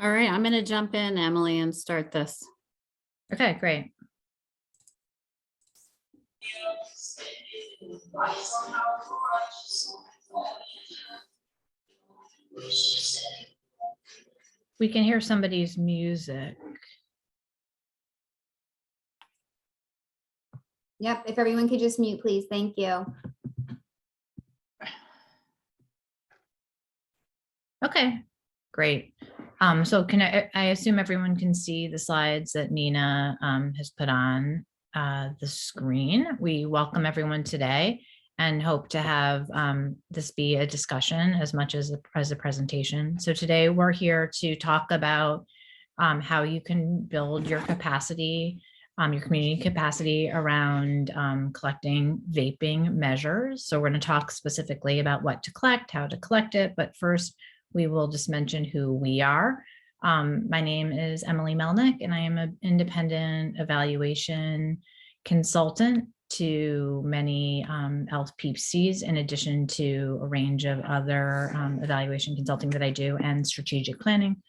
All right, I'm going to jump in, Emily, and start this. Okay, great. We can hear somebody's music. Yep, if everyone could just mute, please. Thank you. Okay, great. So can I assume everyone can see the slides that Nina has put on the screen. We welcome everyone today and hope to have this be a discussion as much as a presentation. So today we're here to talk about how you can build your capacity, your community capacity around collecting vaping measures. So we're going to talk specifically about what to collect, how to collect it. But first, we will just mention who we are. My name is Emily Melnick, and I am an independent evaluation consultant to many LPCs, in addition to a range of other evaluation consulting that I do and strategic planning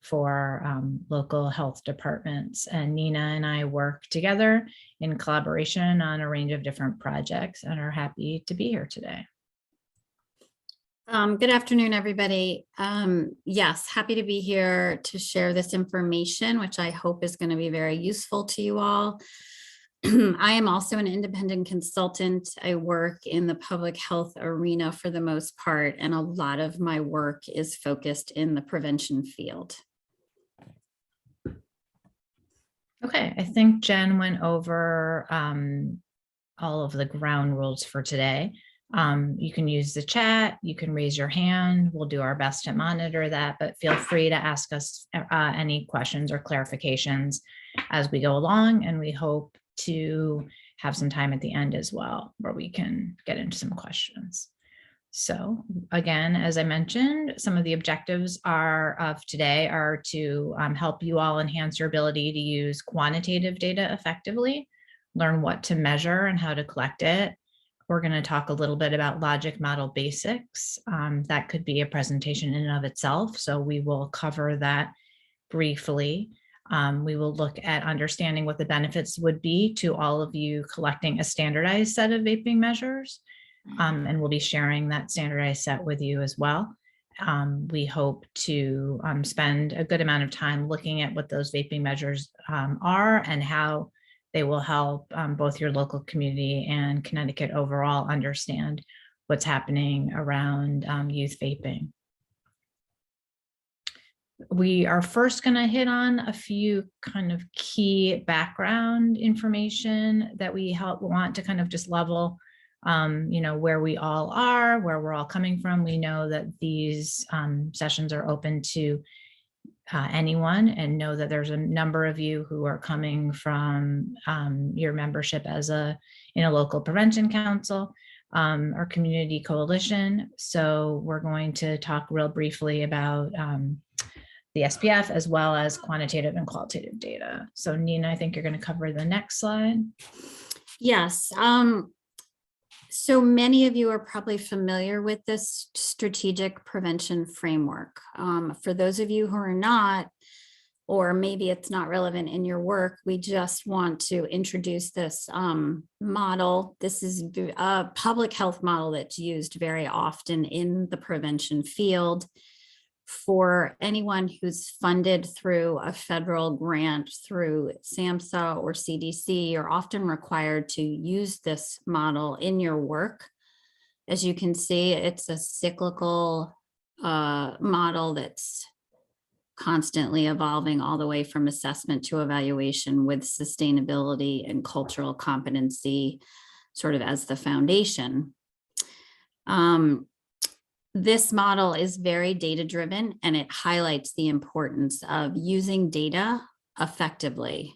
for local health departments. And Nina and I work together in collaboration on a range of different projects and are happy to be here today. Good afternoon, everybody. Yes, happy to be here to share this information, which I hope is going to be very useful to you all. I am also an independent consultant. I work in the public health arena for the most part, and a lot of my work is focused in the prevention field. Okay, I think Jen went over all of the ground rules for today. You can use the chat, you can raise your hand. We'll do our best to monitor that, but feel free to ask us any questions or clarifications as we go along. And we hope to have some time at the end as well, where we can get into some questions. So again, as I mentioned, some of the objectives of today are to help you all enhance your ability to use quantitative data effectively, learn what to measure and how to collect it. We're going to talk a little bit about logic model basics. That could be a presentation in and of itself, so we will cover that briefly. We will look at understanding what the benefits would be to all of you collecting a standardized set of vaping measures, and we'll be sharing that standardized set with you as well. We hope to spend a good amount of time looking at what those vaping measures are and how they will help both your local community and Connecticut overall understand what's happening around youth vaping. We are first going to hit on a few kind of key background information that we want to kind of just level, where we all are, where we're all coming from. We know that these sessions are open to anyone, and know that there's a number of you who are coming from your membership in a local prevention council or community coalition. So we're going to talk real briefly about the SPF as well as quantitative and qualitative data. So Nina, I think you're going to cover the next slide. Yes. So many of you are probably familiar with this strategic prevention framework. For those of you who are not, or maybe it's not relevant in your work, we just want to introduce this model. This is a public health model that's used very often in the prevention field. For anyone who's funded through a federal grant through SAMHSA or CDC, you're often required to use this model in your work. As you can see, it's a cyclical model that's constantly evolving all the way from assessment to evaluation, with sustainability and cultural competency sort of as the foundation. This model is very data-driven, and it highlights the importance of using data effectively.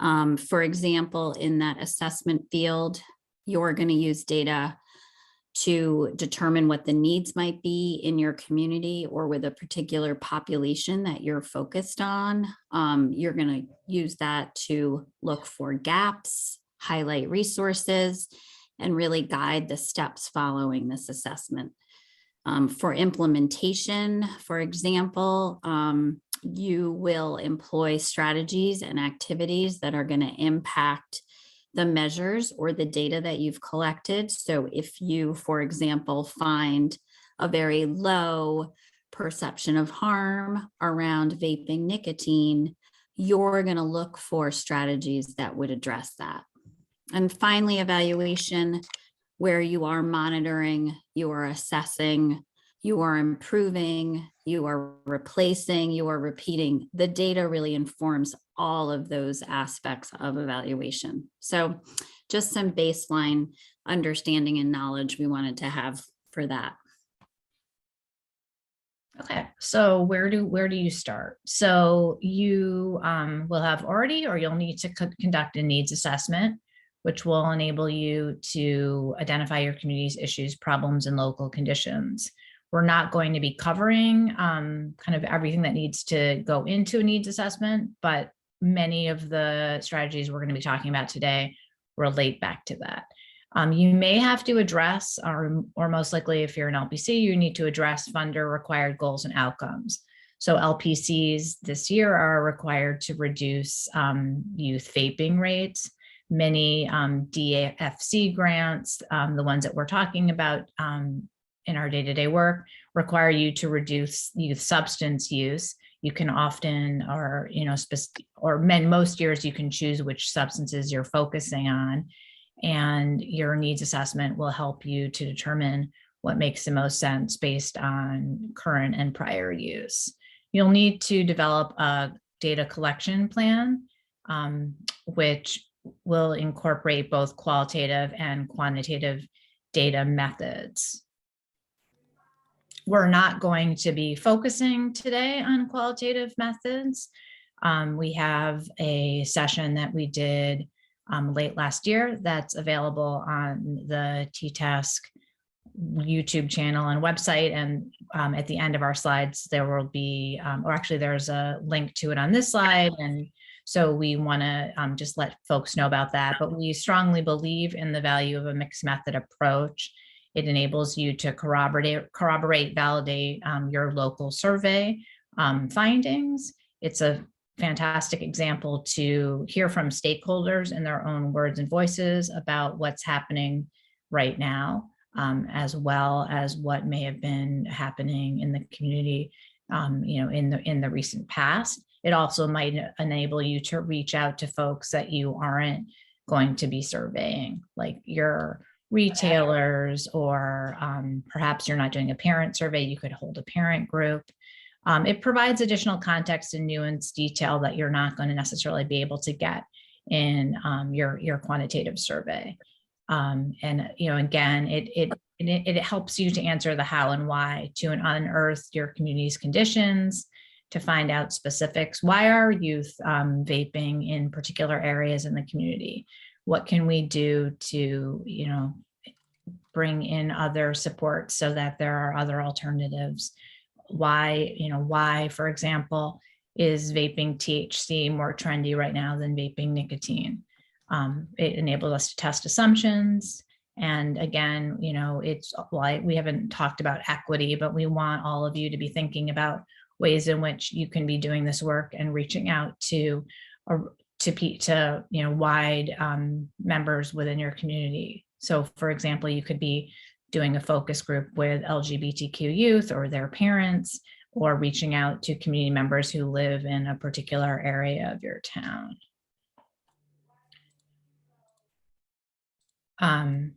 For example, in that assessment field, you're going to use data to determine what the needs might be in your community or with a particular population that you're focused on. You're going to use that to look for gaps, highlight resources, and really guide the steps following this assessment. For implementation, for example, you will employ strategies and activities that are going to impact the measures or the data that you've collected. So if you, for example, find a very low perception of harm around vaping nicotine, you're going to look for strategies that would address that. And finally, evaluation, where you are monitoring, you are assessing, you are improving, you are replacing, you are repeating. The data really informs all of those aspects of evaluation. So just some baseline understanding and knowledge we wanted to have for that. Okay, so where do you start? So you will have already, or you'll need to conduct a needs assessment, which will enable you to identify your community's issues, problems, and local conditions. We're not going to be covering kind of everything that needs to go into a needs assessment, but many of the strategies we're going to be talking about today relate back to that. You may have to address, or most likely if you're an LPC, you need to address funder required goals and outcomes. So LPCs this year are required to reduce youth vaping rates. Many DAFC grants, the ones that we're talking about in our day-to-day work, require you to reduce youth substance use. You can often, most years you can choose which substances you're focusing on, and your needs assessment will help you to determine what makes the most sense based on current and prior use. You'll need to develop a data collection plan, which will incorporate both qualitative and quantitative data methods. We're not going to be focusing today on qualitative methods. We have a session that we did late last year that's available on the TTask YouTube channel and website. And at the end of our slides, there will be, or actually there's a link to it on this slide. And so we want to just let folks know about that. But we strongly believe in the value of a mixed method approach. It enables you to corroborate, validate your local survey findings. It's a fantastic example to hear from stakeholders in their own words and voices about what's happening right now, as well as what may have been happening in the community, in the recent past. It also might enable you to reach out to folks that you aren't going to be surveying, like your retailers, or perhaps you're not doing a parent survey, you could hold a parent group. It provides additional context and nuance detail that you're not going to necessarily be able to get in your quantitative survey. And again, it helps you to answer the how and why, to unearth your community's conditions, to find out specifics. Why are youth vaping in particular areas in the community? What can we do to, bring in other support so that there are other alternatives? Why, for example, is vaping THC more trendy right now than vaping nicotine? It enables us to test assumptions. And again, it's why we haven't talked about equity, but we want all of you to be thinking about ways in which you can be doing this work and reaching out to wide members within your community. So for example, you could be doing a focus group with LGBTQ youth or their parents, or reaching out to community members who live in a particular area of your town.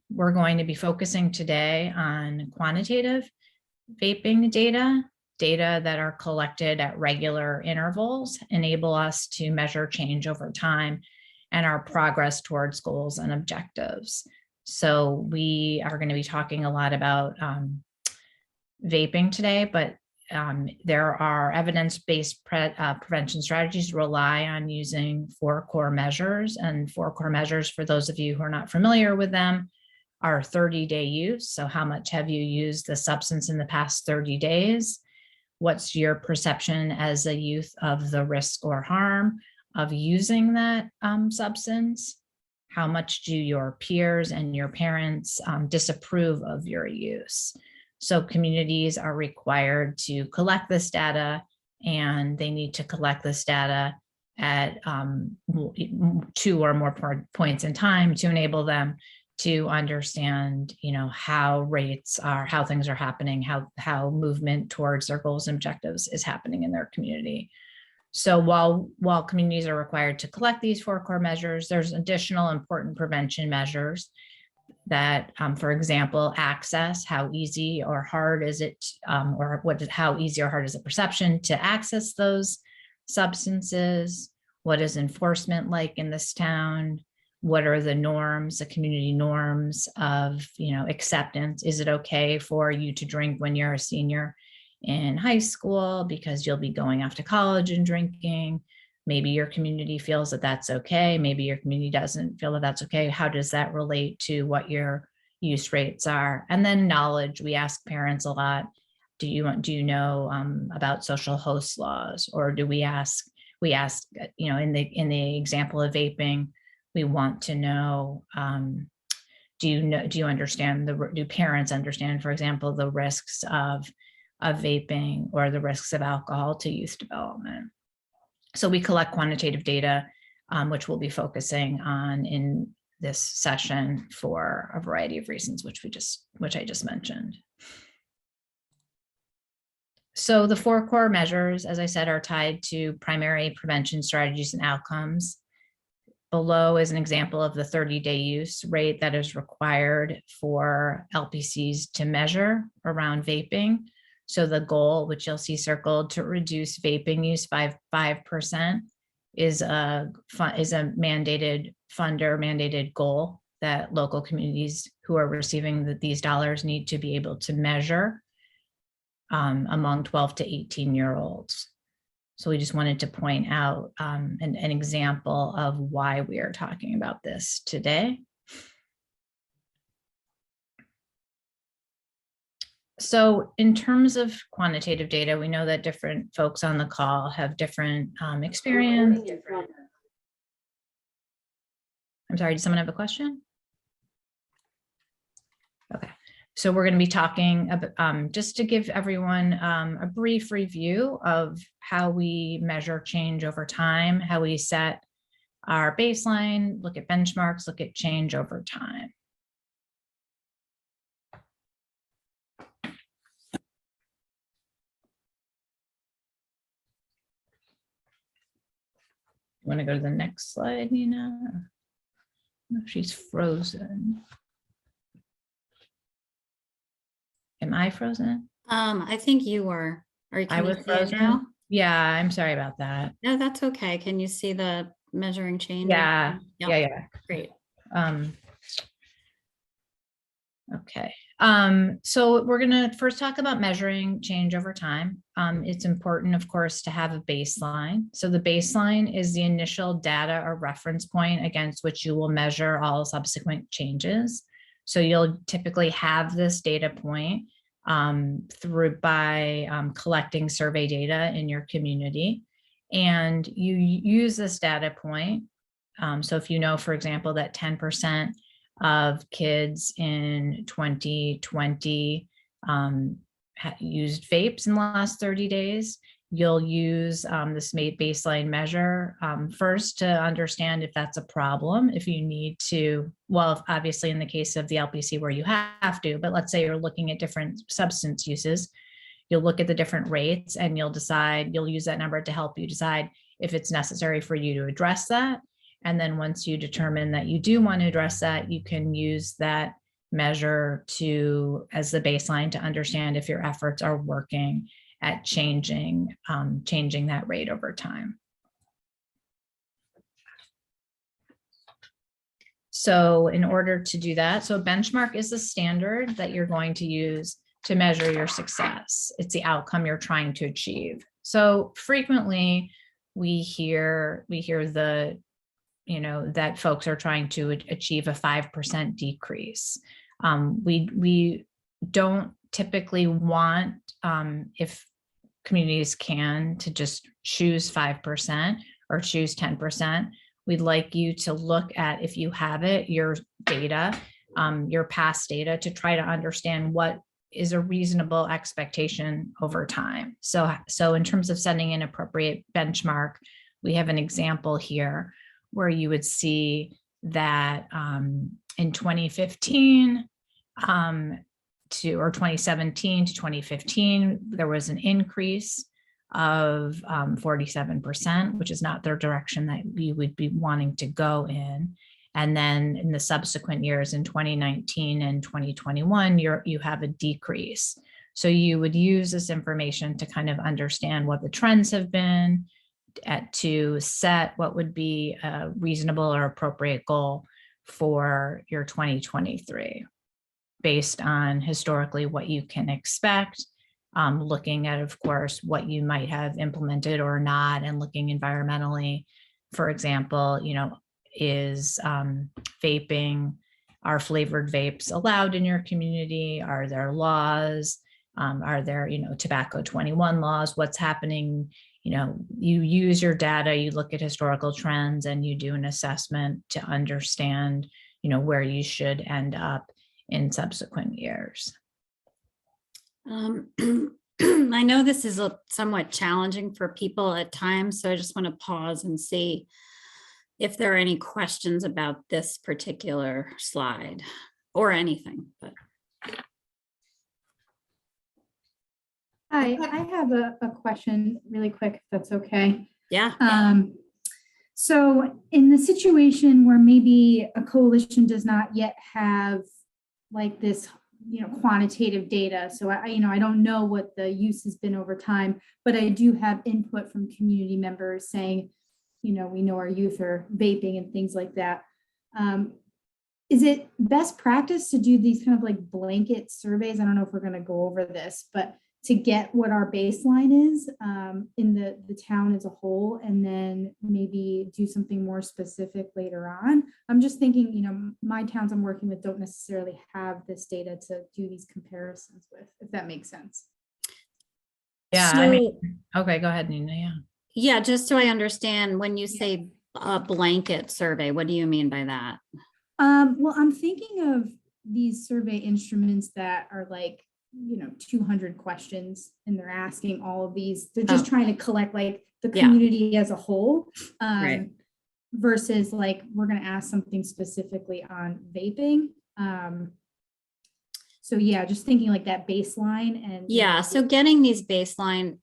We're going to be focusing today on quantitative vaping data that are collected at regular intervals, enable us to measure change over time and our progress towards goals and objectives. So we are going to be talking a lot about vaping today, but there are evidence-based prevention strategies rely on using 4 core measures. And 4 core measures, for those of you who are not familiar with them, are 30-day use. So how much have you used the substance in the past 30 days? What's your perception as a youth of the risk or harm of using that substance? How much do your peers and your parents disapprove of your use? So communities are required to collect this data and they need to collect this data at 2 or more points in time to enable them to understand, how rates are, how things are happening, how movement towards their goals and objectives is happening in their community. So while communities are required to collect these 4 core measures, there's additional important prevention measures that, for example, access, how easy or hard is it, how easy or hard is the perception to access those substances? What is enforcement like in this town? What are the norms, the community norms of, acceptance? Is it okay for you to drink when you're a senior in high school because you'll be going off to college and drinking? Maybe your community feels that that's okay. Maybe your community doesn't feel that that's okay. How does that relate to what your use rates are? And then knowledge. We ask parents a lot, do you know about social host laws? Or do we ask, in the example of vaping, we want to know, do parents understand, for example, the risks of vaping or the risks of alcohol to youth development? So we collect quantitative data, which we'll be focusing on in this session for a variety of reasons, which I just mentioned. So the 4 core measures, as I said, are tied to primary prevention strategies and outcomes. Below is an example of the 30-day use rate that is required for LPCs to measure around vaping. So the goal, which you'll see circled, to reduce vaping use by 5% is a mandated goal that local communities who are receiving these dollars need to be able to measure among 12 to 18-year-olds. So we just wanted to point out an example of why we are talking about this today. So in terms of quantitative data, we know that different folks on the call have different experience. I'm sorry, did someone have a question? Okay, so we're going to be talking about, just to give everyone a brief review of how we measure change over time, how we set our baseline, look at benchmarks, look at change over time. Want to go to the next slide, Nina? No, she's frozen. Am I frozen? I think you were. I was frozen now? Yeah, I'm sorry about that. No, that's okay. Can you see the measuring change? Yeah, yeah. Great. Okay. So we're going to first talk about measuring change over time. It's important, of course, to have a baseline. So the baseline is the initial data or reference point against which you will measure all subsequent changes. So you'll typically have this data point by collecting survey data in your community. And you use this data point. So if you know, for example, that 10% of kids in 2020 used vapes in the last 30 days, you'll use this baseline measure first to understand if that's a problem, if you need to, well, obviously in the case of the LPC where you have to, but let's say you're looking at different substance uses, you'll look at the different rates and you'll use that number to help you decide if it's necessary for you to address that. And then once you determine that you do want to address that, you can use that measure as the baseline to understand if your efforts are working at changing that rate over time. So in order to do that, so a benchmark is the standard that you're going to use to measure your success. It's the outcome you're trying to achieve. So frequently we hear that folks are trying to achieve a 5% decrease. We don't typically want, if communities can, to just choose 5% or choose 10%. We'd like you to look at, if you have it, your data, your past data, to try to understand what is a reasonable expectation over time. So in terms of setting an appropriate benchmark, we have an example here where you would see that in 2015 or 2017 to 2015, there was an increase of 47%, which is not the direction that we would be wanting to go in. And then in the subsequent years, in 2019 and 2021, you have a decrease. So you would use this information to kind of understand what the trends have been, to set what would be a reasonable or appropriate goal for your 2023, based on historically what you can expect, looking at, of course, what you might have implemented or not, and looking environmentally. For example, is vaping, are flavored vapes allowed in your community? Are there laws? Are there, tobacco 21 laws? What's happening? You use your data, you look at historical trends, and you do an assessment to understand, where you should end up in subsequent years. I know this is somewhat challenging for people at times, so I just want to pause and see if there are any questions about this particular slide or anything. But Hi, I have a question really quick, if that's okay. yeah. So in the situation where maybe a coalition does not yet have like this, quantitative data. So I don't know what the use has been over time, but I do have input from community members saying, we know our youth are vaping and things like that. Is it best practice to do these kind of like blanket surveys? I don't know if we're going to go over this, but to get what our baseline is in the town as a whole, and then maybe do something more specific later on. I'm just thinking, my towns I'm working with don't necessarily have this data to do these comparisons with, if that makes sense. Yeah, okay, go ahead, Nina. Yeah. Yeah, just so I understand, when you say a blanket survey, what do you mean by that? Well, I'm thinking of these survey instruments that are like, 200 questions, and they're asking all of these. They're just trying to collect like the community as a whole, Right. versus like we're going to ask something specifically on vaping. So yeah, just thinking like that baseline. And Yeah, so getting these baseline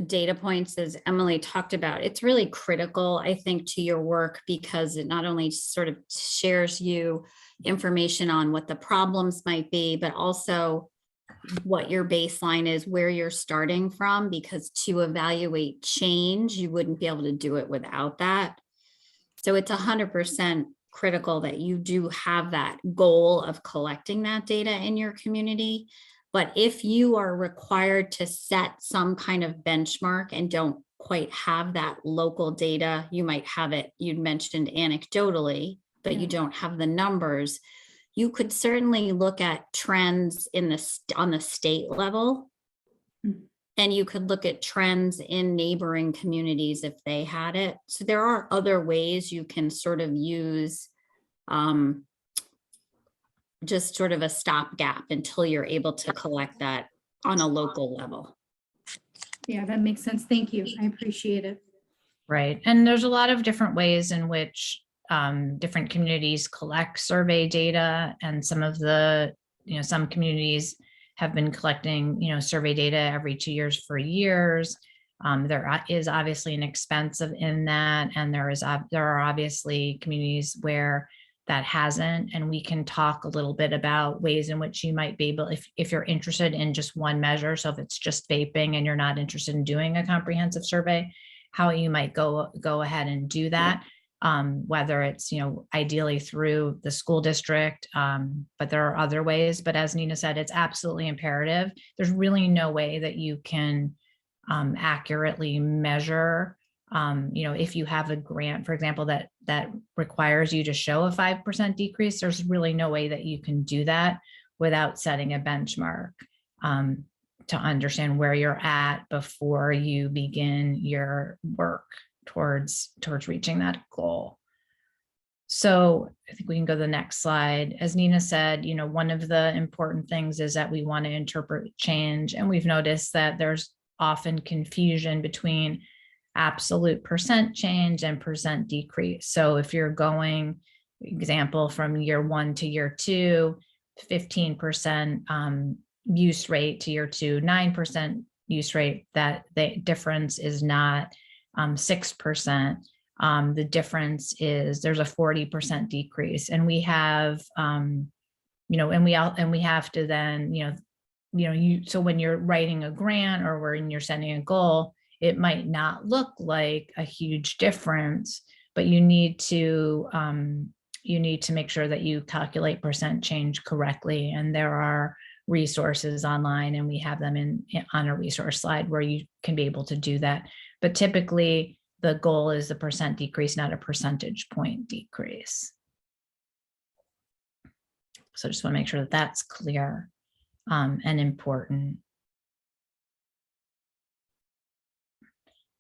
data points, as Emily talked about, it's really critical, I think, to your work, because it not only sort of shares you information on what the problems might be, but also what your baseline is, where you're starting from, because to evaluate change, you wouldn't be able to do it without that. So it's 100% critical that you do have that goal of collecting that data in your community. But if you are required to set some kind of benchmark and don't quite have that local data, you might have it, you'd mentioned anecdotally, but you don't have the numbers. You could certainly look at trends on the state level, and you could look at trends in neighboring communities if they had it. So there are other ways you can sort of use just sort of a stopgap until you're able to collect that on a local level. Yeah, that makes sense. Thank you. I appreciate it. Right. And there's a lot of different ways in which different communities collect survey data, and some of the, some communities have been collecting, survey data every 2 years for years. There is obviously an expense in that, and there are obviously communities where that hasn't, and we can talk a little bit about ways in which you might be able, if you're interested in just one measure, so if it's just vaping and you're not interested in doing a comprehensive survey, how you might go ahead and do that. Whether it's, ideally through the school district, but there are other ways. But as Nina said, it's absolutely imperative. There's really no way that you can accurately measure, if you have a grant, for example, that requires you to show a 5% decrease, there's really no way that you can do that without setting a benchmark to understand where you're at before you begin your work towards reaching that goal. So I think we can go to the next slide. As Nina said, one of the important things is that we want to interpret change. And we've noticed that there's often confusion between absolute percent change and percent decrease. So if you're going, example, from year 1 to year 2, 15% use rate to year 2, 9% use rate, that the difference is not 6%. The difference is there's a 40% decrease, and we have, and we have to then, so when you're writing a grant or when you're setting a goal, it might not look like a huge difference, but you need to make sure that you calculate percent change correctly. And there are resources online, and we have them on a resource slide where you can be able to do that. But typically, the goal is the percent decrease, not a percentage point decrease. So I just want to make sure that that's clear and important.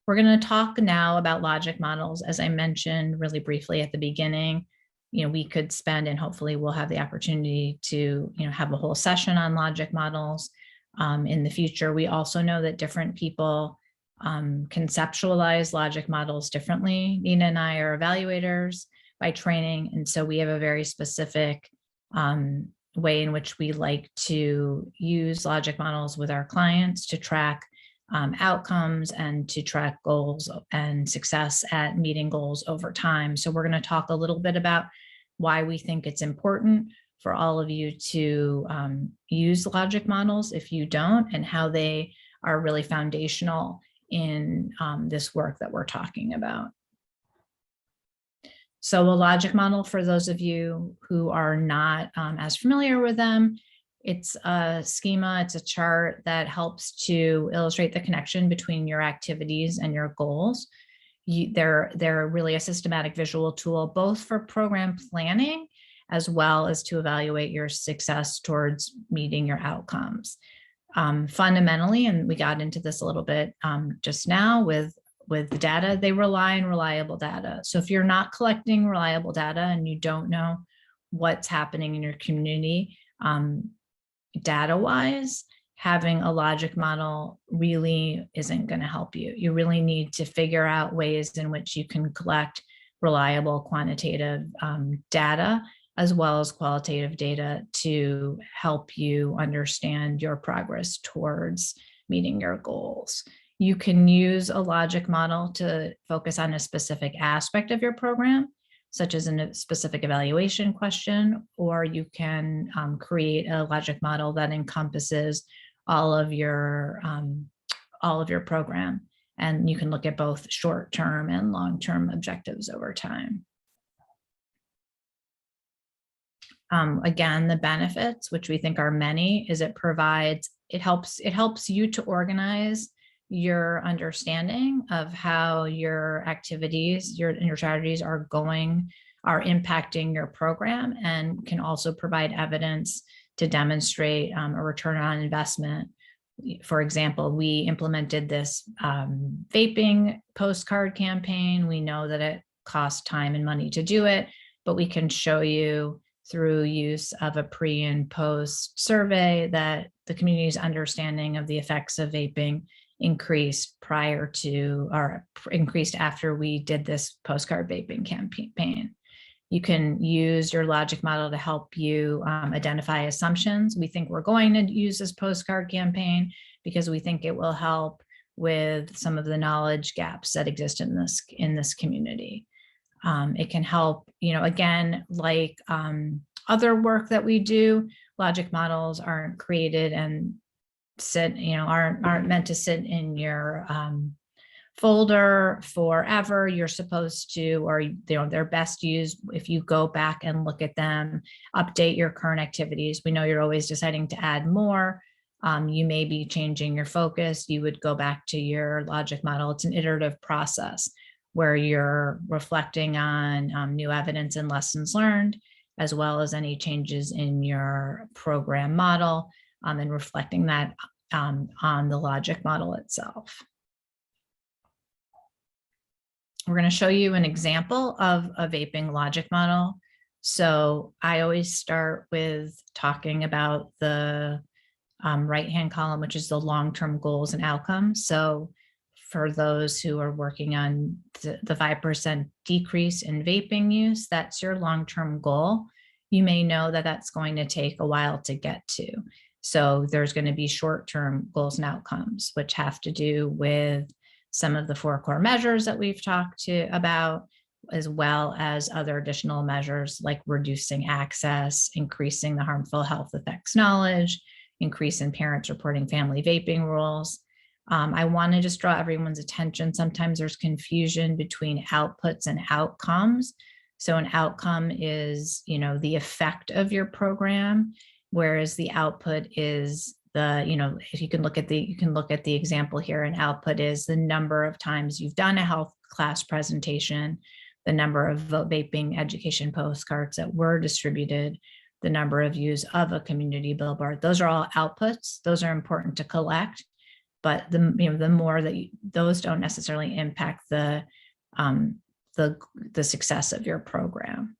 We're going to talk now about logic models. As I mentioned really briefly at the beginning, we could spend, and hopefully we'll have the opportunity to, have a whole session on logic models in the future. We also know that different people conceptualize logic models differently. Nina and I are evaluators by training, and so we have a very specific way in which we like to use logic models with our clients to track outcomes and to track goals and success at meeting goals over time. So we're going to talk a little bit about why we think it's important for all of you to use logic models if you don't, and how they are really foundational in this work that we're talking about. So a logic model, for those of you who are not as familiar with them, it's a schema, it's a chart that helps to illustrate the connection between your activities and your goals. They're really a systematic visual tool, both for program planning as well as to evaluate your success towards meeting your outcomes. Fundamentally, and we got into this a little bit just now with the data, they rely on reliable data. So if you're not collecting reliable data and you don't know what's happening in your community data-wise, having a logic model really isn't going to help you. You really need to figure out ways in which you can collect reliable quantitative data as well as qualitative data to help you understand your progress towards meeting your goals. You can use a logic model to focus on a specific aspect of your program, such as a specific evaluation question, or you can create a logic model that encompasses all of your program. And you can look at both short-term and long-term objectives over time. Again, the benefits, which we think are many, is it helps you to organize your understanding of how your activities, your strategies are impacting your program, and can also provide evidence to demonstrate a return on investment. For example, we implemented this vaping postcard campaign. We know that it costs time and money to do it, but we can show you through use of a pre and post survey that the community's understanding of the effects of vaping increased increased after we did this postcard vaping campaign. You can use your logic model to help you identify assumptions. We think we're going to use this postcard campaign because we think it will help with some of the knowledge gaps that exist in this community. It can help, again, like other work that we do, logic models aren't created and aren't meant to sit in your folder forever. You're supposed to, or they're best used if you go back and look at them, update your current activities. We know you're always deciding to add more. You may be changing your focus. You would go back to your logic model. It's an iterative process where you're reflecting on new evidence and lessons learned, as well as any changes in your program model, and reflecting that on the logic model itself. we're going to show you an example of a vaping logic model. So I always start with talking about the right-hand column, which is the long-term goals and outcomes. So for those who are working on the 5% decrease in vaping use, that's your long-term goal. You may know that that's going to take a while to get to. So there's going to be short-term goals and outcomes, which have to do with some of the 4 core measures that we've talked about, as well as other additional measures like reducing access, increasing the harmful health effects knowledge, increase in parents reporting family vaping rules. I want to just draw everyone's attention. Sometimes there's confusion between outputs and outcomes. So an outcome is, the effect of your program, whereas the output is if you can look at the example here, an output is the number of times you've done a health class presentation, the number of vaping education postcards that were distributed, the number of views of a community billboard. Those are all outputs. Those are important to collect, but the more that those don't necessarily impact the success of your program.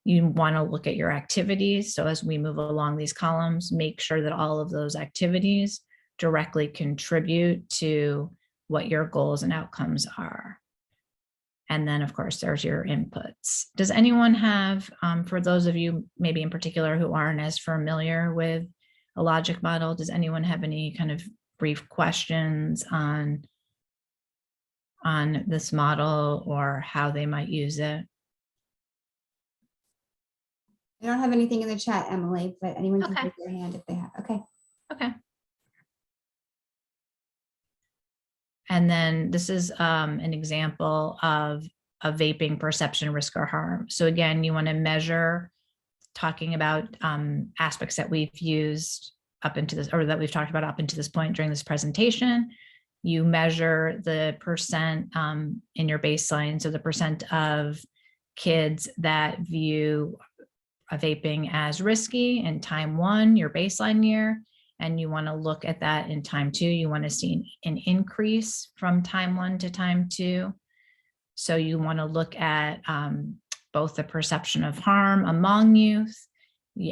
You want to look at your activities. So as we move along these columns, make sure that all of those activities directly contribute to what your goals and outcomes are. And then, of course, there's your inputs. Does anyone have, for those of you maybe in particular who aren't as familiar with a logic model, does anyone have any kind of brief questions on this model or how they might use it? I don't have anything in the chat, Emily, but anyone can Okay. raise their hand if they have. Okay. Okay. And then this is an example of a vaping perception, risk, or harm. So again, you want to measure, talking about aspects that we've used up into this, or that we've talked about up into this point during this presentation. You measure the percent in your baseline. So the percent of kids that view a vaping as risky in time 1, your baseline year, and you want to look at that in time 2. You want to see an increase from time 1 to time 2. So you want to look at both the perception of harm among youth,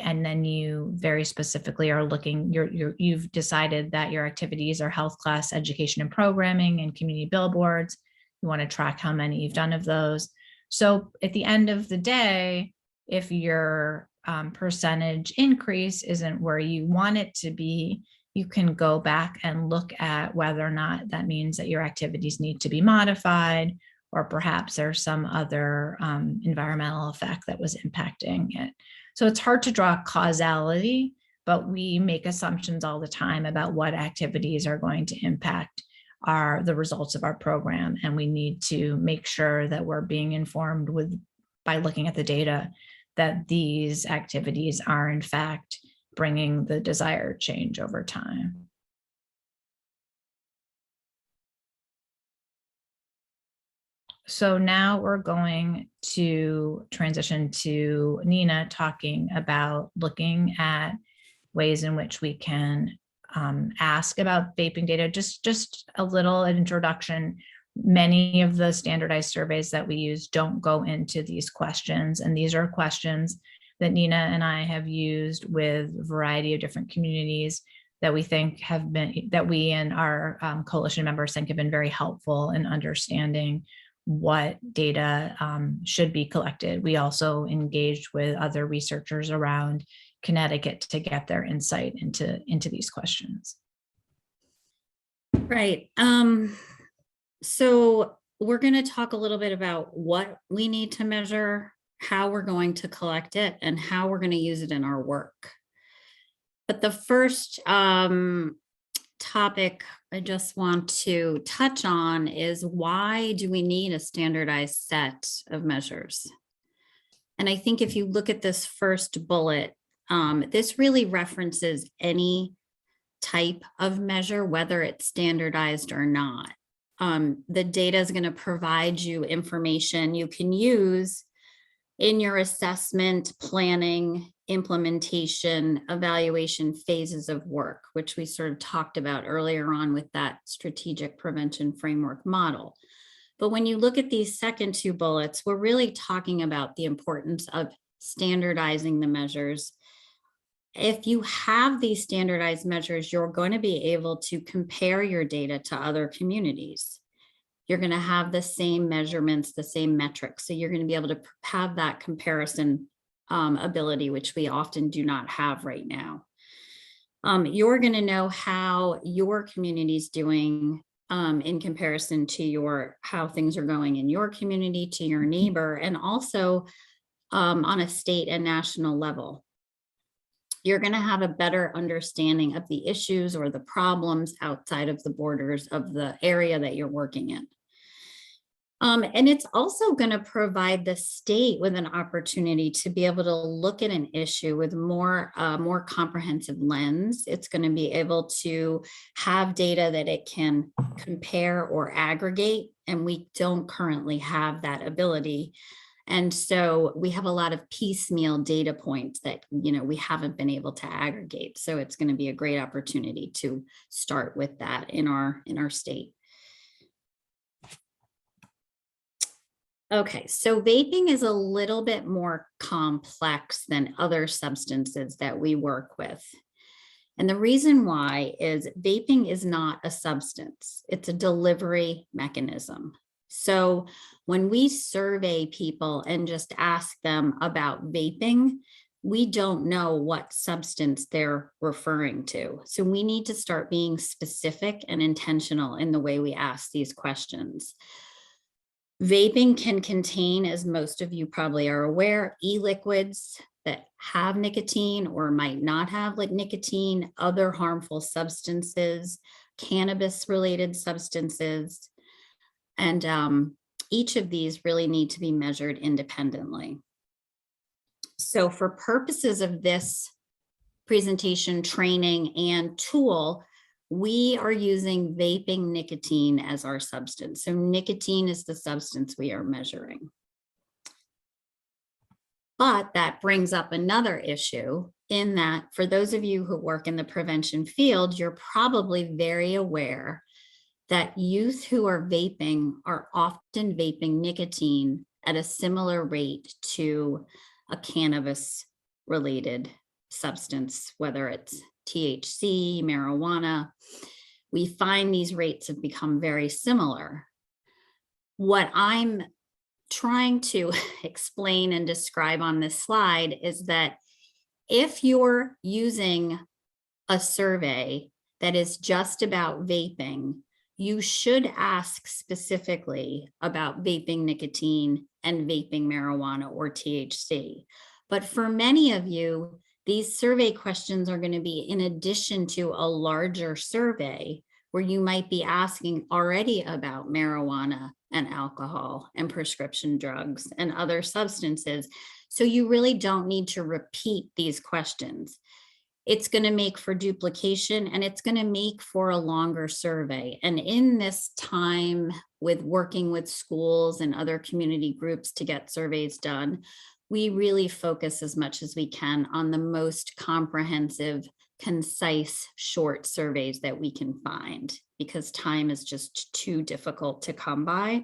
and then you very specifically are looking, you've decided that your activities are health class education and programming and community billboards. You want to track how many you've done of those. So at the end of the day, if your percentage increase isn't where you want it to be, you can go back and look at whether or not that means that your activities need to be modified, or perhaps there's some other environmental effect that was impacting it. So it's hard to draw causality, but we make assumptions all the time about what activities are going to impact the results of our program. And we need to make sure that we're being informed by looking at the data, that these activities are in fact bringing the desired change over time. So now we're going to transition to Nina talking about looking at ways in which we can ask about vaping data. Just a little introduction. Many of the standardized surveys that we use don't go into these questions, and these are questions that Nina and I have used with a variety of different communities that we think that we and our coalition members think have been very helpful in understanding what data should be collected. We also engaged with other researchers around Connecticut to get their insight into these questions. Right. So we're going to talk a little bit about what we need to measure, how we're going to collect it, and how we're going to use it in our work. But the first topic I just want to touch on is, why do we need a standardized set of measures? And I think if you look at this first bullet, this really references any type of measure, whether it's standardized or not. The data is going to provide you information you can use in your assessment, planning, implementation, evaluation phases of work, which we sort of talked about earlier on with that strategic prevention framework model. But when you look at these second two bullets, we're really talking about the importance of standardizing the measures. If you have these standardized measures, you're going to be able to compare your data to other communities. You're going to have the same measurements, the same metrics. So you're going to be able to have that comparison ability, which we often do not have right now. You're going to know how your community is doing in comparison to how things are going in your community, to your neighbor, and also on a state and national level. You're going to have a better understanding of the issues or the problems outside of the borders of the area that you're working in. And it's also going to provide the state with an opportunity to be able to look at an issue with more comprehensive lens. It's going to be able to have data that it can compare or aggregate, and we don't currently have that ability. And so we have a lot of piecemeal data points that, we haven't been able to aggregate. So it's going to be a great opportunity to start with that in our state. Okay, so vaping is a little bit more complex than other substances that we work with. And the reason why is vaping is not a substance, it's a delivery mechanism. So when we survey people and just ask them about vaping, we don't know what substance they're referring to. So we need to start being specific and intentional in the way we ask these questions. Vaping can contain, as most of you probably are aware, e-liquids that have nicotine or might not have nicotine, other harmful substances, cannabis-related substances, and each of these really need to be measured independently. So for purposes of this presentation, training, and tool, we are using vaping nicotine as our substance. So nicotine is the substance we are measuring. But that brings up another issue in that for those of you who work in the prevention field, you're probably very aware that youth who are vaping are often vaping nicotine at a similar rate to a cannabis-related substance, whether it's THC, marijuana. We find these rates have become very similar. What I'm trying to explain and describe on this slide is that if you're using a survey that is just about vaping, you should ask specifically about vaping nicotine and vaping marijuana or THC. But for many of you, these survey questions are going to be in addition to a larger survey where you might be asking already about marijuana and alcohol and prescription drugs and other substances. So you really don't need to repeat these questions. It's going to make for duplication and it's going to make for a longer survey. And in this time with working with schools and other community groups to get surveys done, we really focus as much as we can on the most comprehensive, concise, short surveys that we can find because time is just too difficult to come by.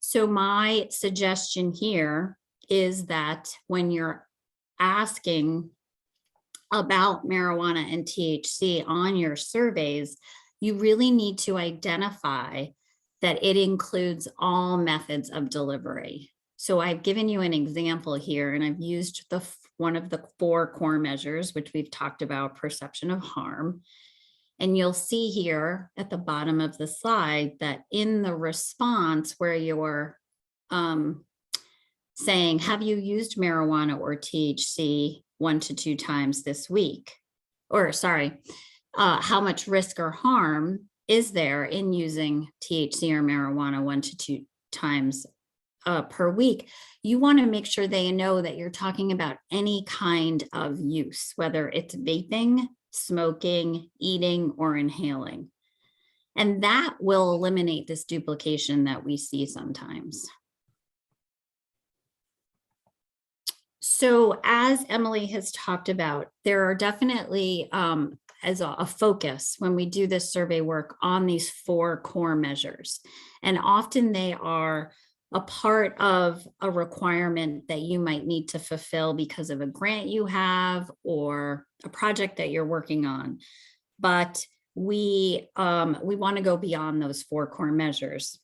So my suggestion here is that when you're asking about marijuana and THC on your surveys, you really need to identify that it includes all methods of delivery. So I've given you an example here, and I've used one of the 4 core measures, which we've talked about, perception of harm. And you'll see here at the bottom of the slide that in the response where you're saying, have you used marijuana or THC 1 to 2 times this week? Or sorry, how much risk or harm is there in using THC or marijuana 1 to 2 times per week? You want to make sure they know that you're talking about any kind of use, whether it's vaping, smoking, eating, or inhaling. And that will eliminate this duplication that we see sometimes. So as Emily has talked about, there are definitely as a focus when we do this survey work on these 4 core measures. And often they are a part of a requirement that you might need to fulfill because of a grant you have or a project that you're working on. But we want to go beyond those 4 core measures.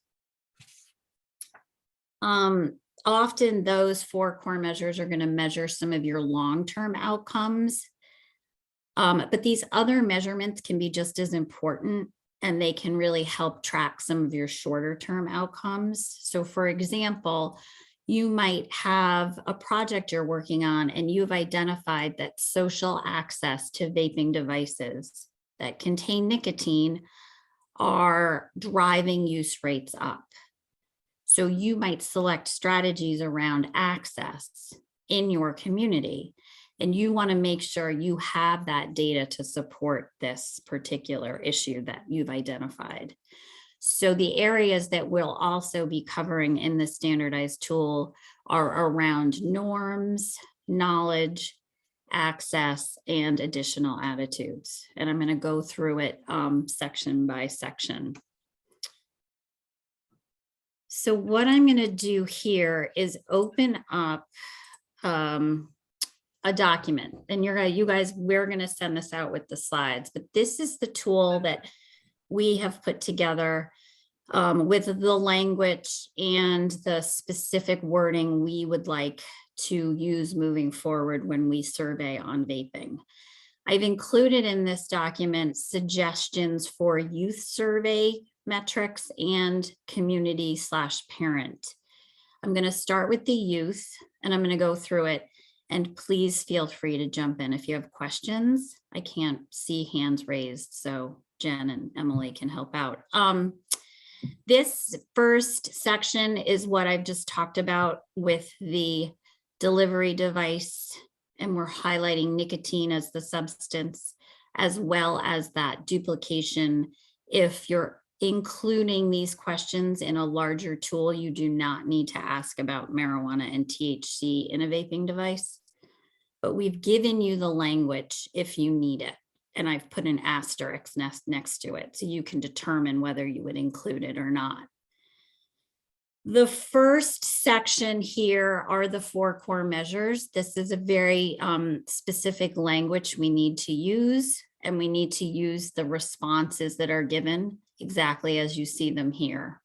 Often those 4 core measures are going to measure some of your long-term outcomes. But these other measurements can be just as important, and they can really help track some of your shorter term outcomes. So for example, you might have a project you're working on and you've identified that social access to vaping devices that contain nicotine are driving use rates up. So you might select strategies around access in your community, and you want to make sure you have that data to support this particular issue that you've identified. So the areas that we'll also be covering in the standardized tool are around norms, knowledge, access, and additional attitudes. And I'm going to go through it section by section. So what I'm going to do here is open up a document, and we're going to send this out with the slides, but this is the tool that we have put together with the language and the specific wording we would like to use moving forward when we survey on vaping. I've included in this document suggestions for youth survey metrics and community/parent. I'm going to start with the youth, and I'm going to go through it. And please feel free to jump in if you have questions. I can't see hands raised, so Jen and Emily can help out. This first section is what I've just talked about with the delivery device, and we're highlighting nicotine as the substance, as well as that duplication. If you're including these questions in a larger tool, you do not need to ask about marijuana and THC in a vaping device, but we've given you the language if you need it. And I've put an asterisk next to it, so you can determine whether you would include it or not. The first section here are the 4 core measures. This is a very specific language we need to use, and we need to use the responses that are given exactly as you see them here.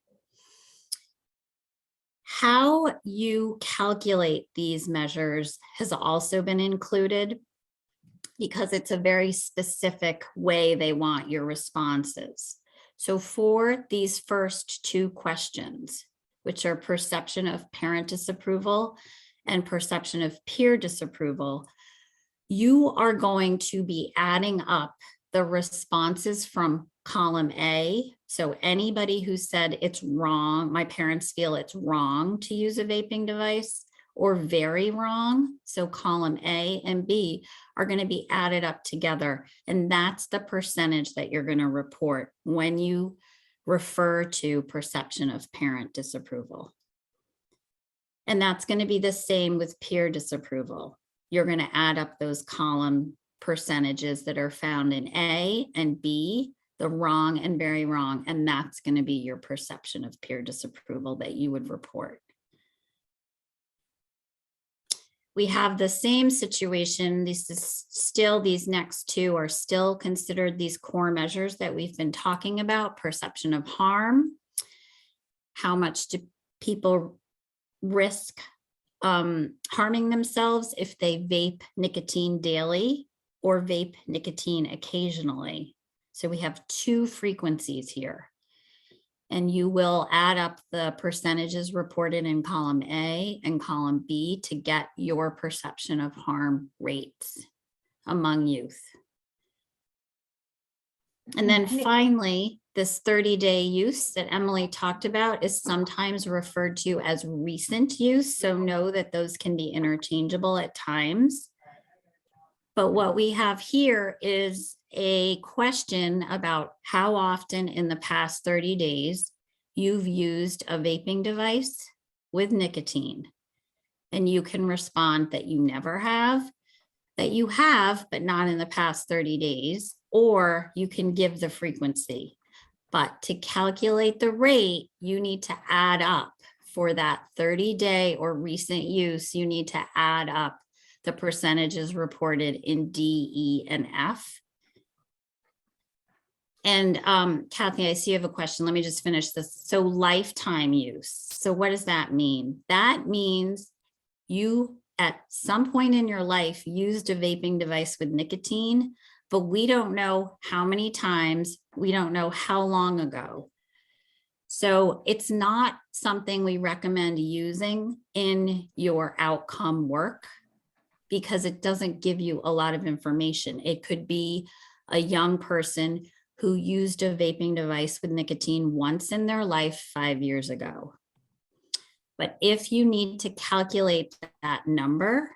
How you calculate these measures has also been included because it's a very specific way they want your responses. So for these first 2 questions, which are perception of parent disapproval and perception of peer disapproval, you are going to be adding up the responses from column A. So anybody who said it's wrong, my parents feel it's wrong to use a vaping device, or very wrong. So column A and B are going to be added up together. And that's the percentage that you're going to report when you refer to perception of parent disapproval. And that's going to be the same with peer disapproval. You're going to add up those column percentages that are found in A and B, the wrong and very wrong, and that's going to be your perception of peer disapproval that you would report. We have the same situation. This is still, these next 2 are still considered these core measures that we've been talking about: perception of harm. How much do people risk harming themselves if they vape nicotine daily or vape nicotine occasionally? So we have 2 frequencies here, and you will add up the percentages reported in column A and column B to get your perception of harm rates among youth. And then finally, this 30-day use that Emily talked about is sometimes referred to as recent use. So know that those can be interchangeable at times. But what we have here is a question about how often in the past 30 days you've used a vaping device with nicotine. And you can respond that you never have, that you have, but not in the past 30 days, or you can give the frequency. But to calculate the rate, you need to add up for that 30-day or recent use, you need to add up the percentages reported in D, E, and F. And Kathy, I see you have a question. Let me just finish this. So lifetime use. So what does that mean? That means you at some point in your life used a vaping device with nicotine, but we don't know how many times, we don't know how long ago. So it's not something we recommend using in your outcome work because it doesn't give you a lot of information. It could be a young person who used a vaping device with nicotine once in their life 5 years ago. But if you need to calculate that number,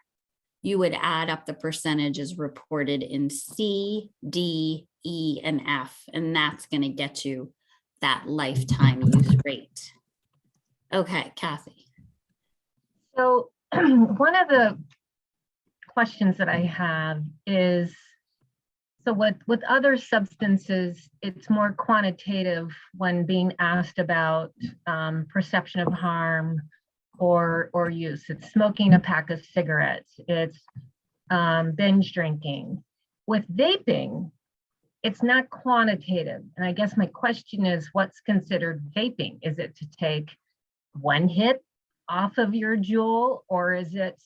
you would add up the percentages reported in C, D, E, and F, and that's going to get you that lifetime use rate. Okay, Kathy. So one of the questions that I have is, so with other substances, it's more quantitative when being asked about perception of harm or use. It's smoking a pack of cigarettes, it's binge drinking. With vaping, it's not quantitative. And I guess my question is, what's considered vaping? Is it to take one hit off of your jewel, or is it,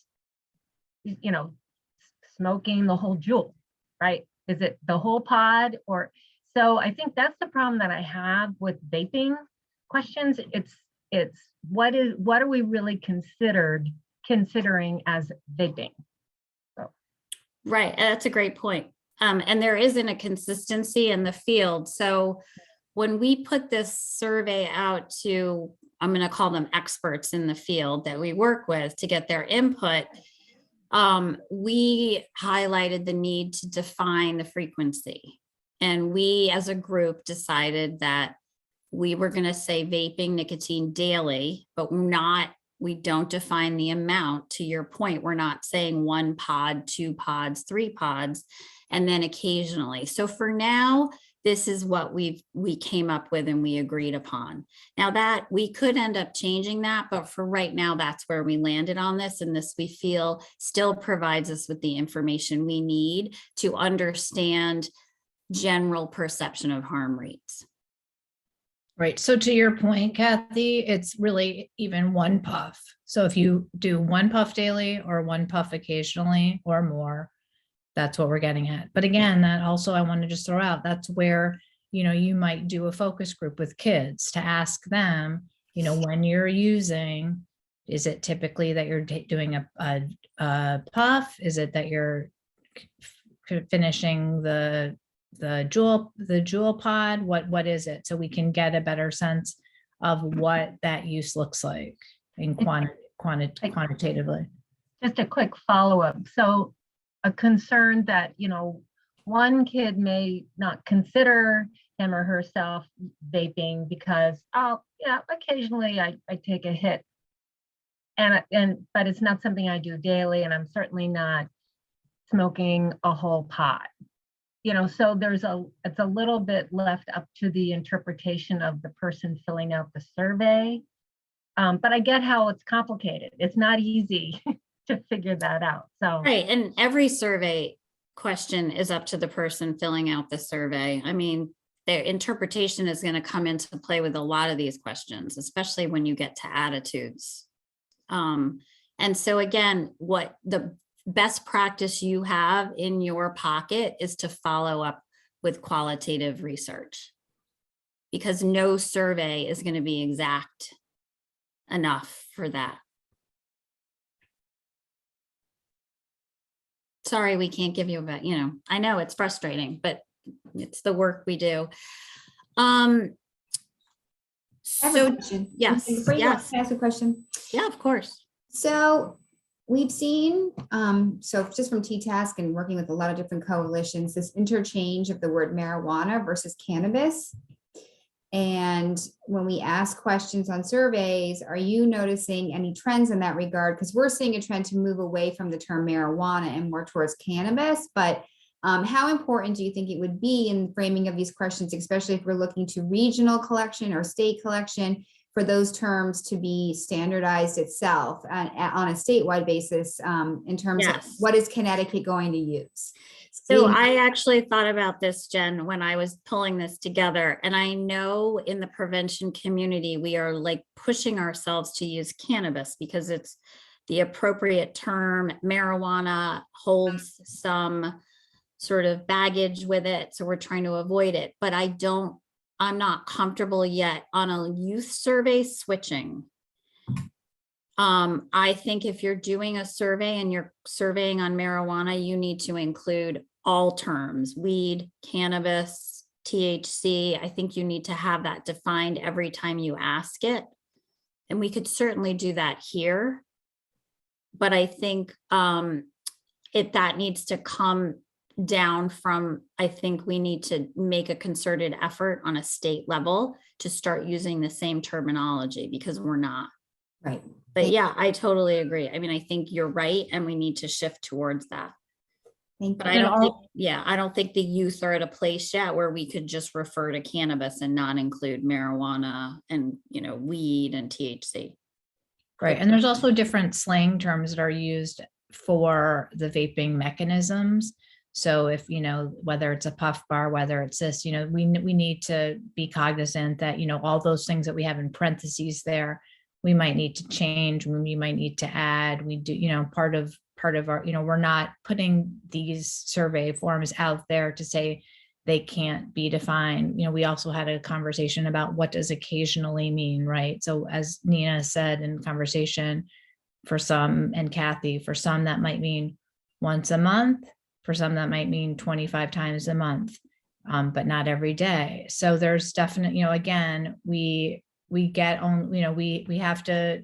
you know, smoking the whole jewel, right? Is it the whole pod? Or so I think that's the problem that I have with vaping questions. It's what are we really considering as vaping? So. Right, that's a great point. And there isn't a consistency in the field. So when we put this survey out to, I'm going to call them experts in the field that we work with to get their input, we highlighted the need to define the frequency. And we as a group decided that we were going to say vaping nicotine daily, but we don't define the amount. To your point, we're not saying 1 pod, 2 pods, 3 pods, and then occasionally. So for now, this is what we came up with and we agreed upon. Now that we could end up changing that, but for right now, that's where we landed on this. And this we feel still provides us with the information we need to understand general perception of harm rates. Right. So to your point, Kathy, it's really even 1 puff. So if you do 1 puff daily or 1 puff occasionally or more, that's what we're getting at. But again, that also I want to just throw out, that's where, you might do a focus group with kids to ask them, when you're using, is it typically that you're doing a puff? Is it that you're finishing the jewel pod? What is it? So we can get a better sense of what that use looks like in quantitatively. Just a quick follow-up. So a concern that, one kid may not consider him or herself vaping because, occasionally I take a hit but it's not something I do daily, and I'm certainly not smoking a whole pot. So it's a little bit left up to the interpretation of the person filling out the survey. But I get how it's complicated. It's not easy to figure that out. So Right, and every survey question is up to the person filling out the survey. I mean, their interpretation is going to come into play with a lot of these questions, especially when you get to attitudes. And so again, what the best practice you have in your pocket is to follow up with qualitative research, because no survey is going to be exact enough for that. Sorry, we can't give you about, I know it's frustrating, but it's the work we do. I have a So question. yes, Before you go, yes. can I ask a question? Yeah, of course. So we've seen, so just from T-Task and working with a lot of different coalitions, this interchange of the word marijuana versus cannabis. And when we ask questions on surveys, are you noticing any trends in that regard? Because we're seeing a trend to move away from the term marijuana and more towards cannabis, but How important do you think it would be in framing of these questions, especially if we're looking to regional collection or state collection, for those terms to be standardized itself on a statewide basis, in terms of Yes. what is Connecticut going to use? So I actually thought about this, Jen, when I was pulling this together, and I know in the prevention community, we are like pushing ourselves to use cannabis because it's the appropriate term. Marijuana holds some sort of baggage with it, so we're trying to avoid it, but I'm not comfortable yet on a youth survey switching. I think if you're doing a survey and you're surveying on marijuana, you need to include all terms: weed, cannabis, THC. I think you need to have that defined every time you ask it. And we could certainly do that here. But I think that needs to come down from, I think we need to make a concerted effort on a state level to start using the same terminology, because we're not. Right. But yeah, I totally agree. I mean, I think you're right, and we need to shift towards that. Thank But you. I don't think, I don't think the youth are at a place yet where we could just refer to cannabis and not include marijuana and, weed and THC. Right. And there's also different slang terms that are used for the vaping mechanisms. So if, whether it's a puff bar, whether it's this, we need to be cognizant that, all those things that we have in parentheses there, we might need to change, we might need to add, we do, part of our, we're not putting these survey forms out there to say they can't be defined. We also had a conversation about what does occasionally mean, right? So as Nina said in conversation, for some, and Kathy, for some that might mean once a month, for some that might mean 25 times a month, but not every day. So there's definitely, again, we get on, we have to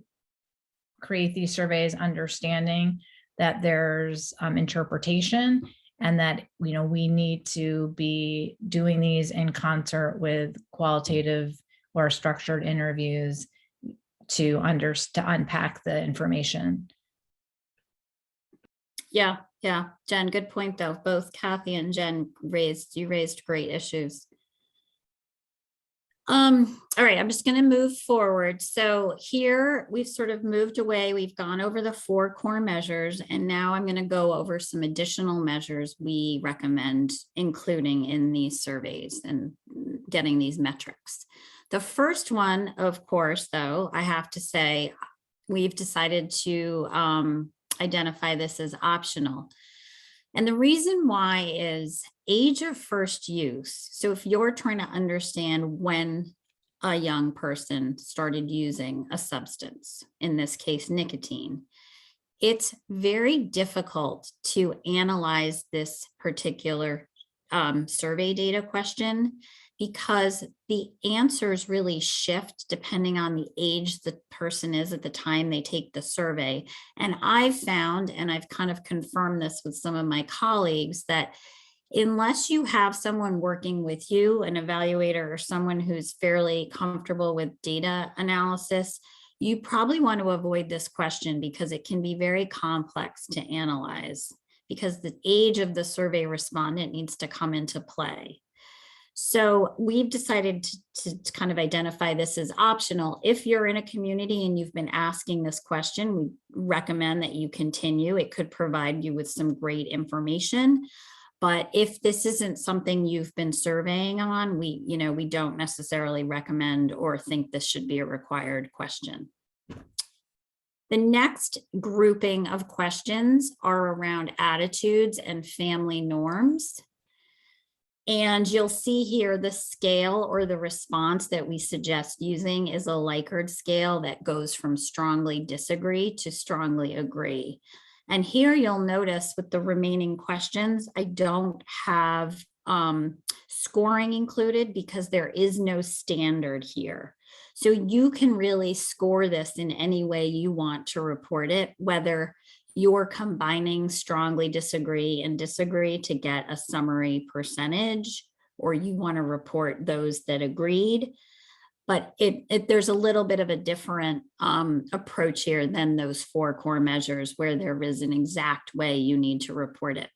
create these surveys understanding that there's interpretation, and that, we need to be doing these in concert with qualitative or structured interviews to unpack the information. Yeah. Jen, good point though. Both Kathy and Jen raised great issues. All right, I'm just going to move forward. So here we've sort of moved away. We've gone over the 4 core measures, and now I'm going to go over some additional measures we recommend including in these surveys and getting these metrics. The first one, of course, though, I have to say, we've decided to identify this as optional. And the reason why is age of first use. So if you're trying to understand when a young person started using a substance, in this case, nicotine, it's very difficult to analyze this particular survey data question, because the answers really shift depending on the age the person is at the time they take the survey. And I've found, and I've kind of confirmed this with some of my colleagues, that unless you have someone working with you, an evaluator or someone who's fairly comfortable with data analysis, you probably want to avoid this question, because it can be very complex to analyze, because the age of the survey respondent needs to come into play. So we've decided to kind of identify this as optional. If you're in a community and you've been asking this question, we recommend that you continue. It could provide you with some great information. But if this isn't something you've been surveying on, we don't necessarily recommend or think this should be a required question. The next grouping of questions are around attitudes and family norms. And you'll see here the scale or the response that we suggest using is a Likert scale that goes from strongly disagree to strongly agree. And here you'll notice with the remaining questions, I don't have scoring included, because there is no standard here. So you can really score this in any way you want to report it, whether you're combining strongly disagree and disagree to get a summary percentage, or you want to report those that agreed. But there's a little bit of a different approach here than those 4 core measures, where there is an exact way you need to report it.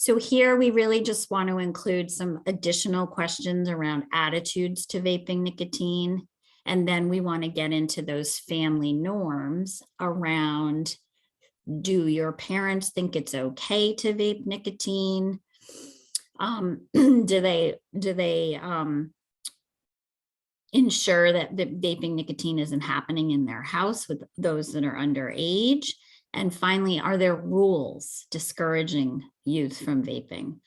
So here we really just want to include some additional questions around attitudes to vaping nicotine. And then we want to get into those family norms around, do your parents think it's okay to vape nicotine? Do they ensure that the vaping nicotine isn't happening in their house with those that are underage? And finally, are there rules discouraging youth from vaping?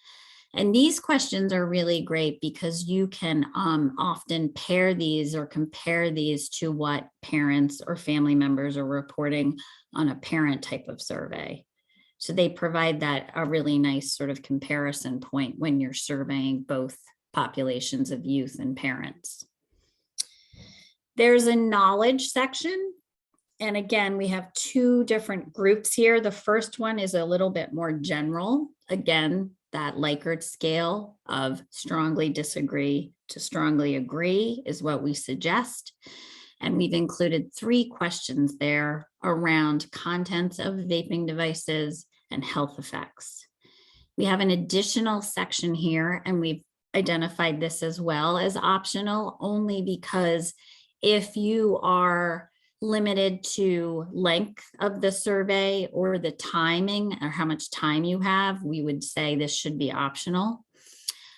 And these questions are really great because you can often pair these or compare these to what parents or family members are reporting on a parent type of survey. So they provide that a really nice sort of comparison point when you're surveying both populations of youth and parents. There's a knowledge section. And again, we have two different groups here. The first one is a little bit more general. Again, that Likert scale of strongly disagree to strongly agree is what we suggest. And we've included 3 questions there around contents of vaping devices and health effects. We have an additional section here, and we've identified this as well as optional, only because if you are limited to length of the survey or the timing or how much time you have, we would say this should be optional.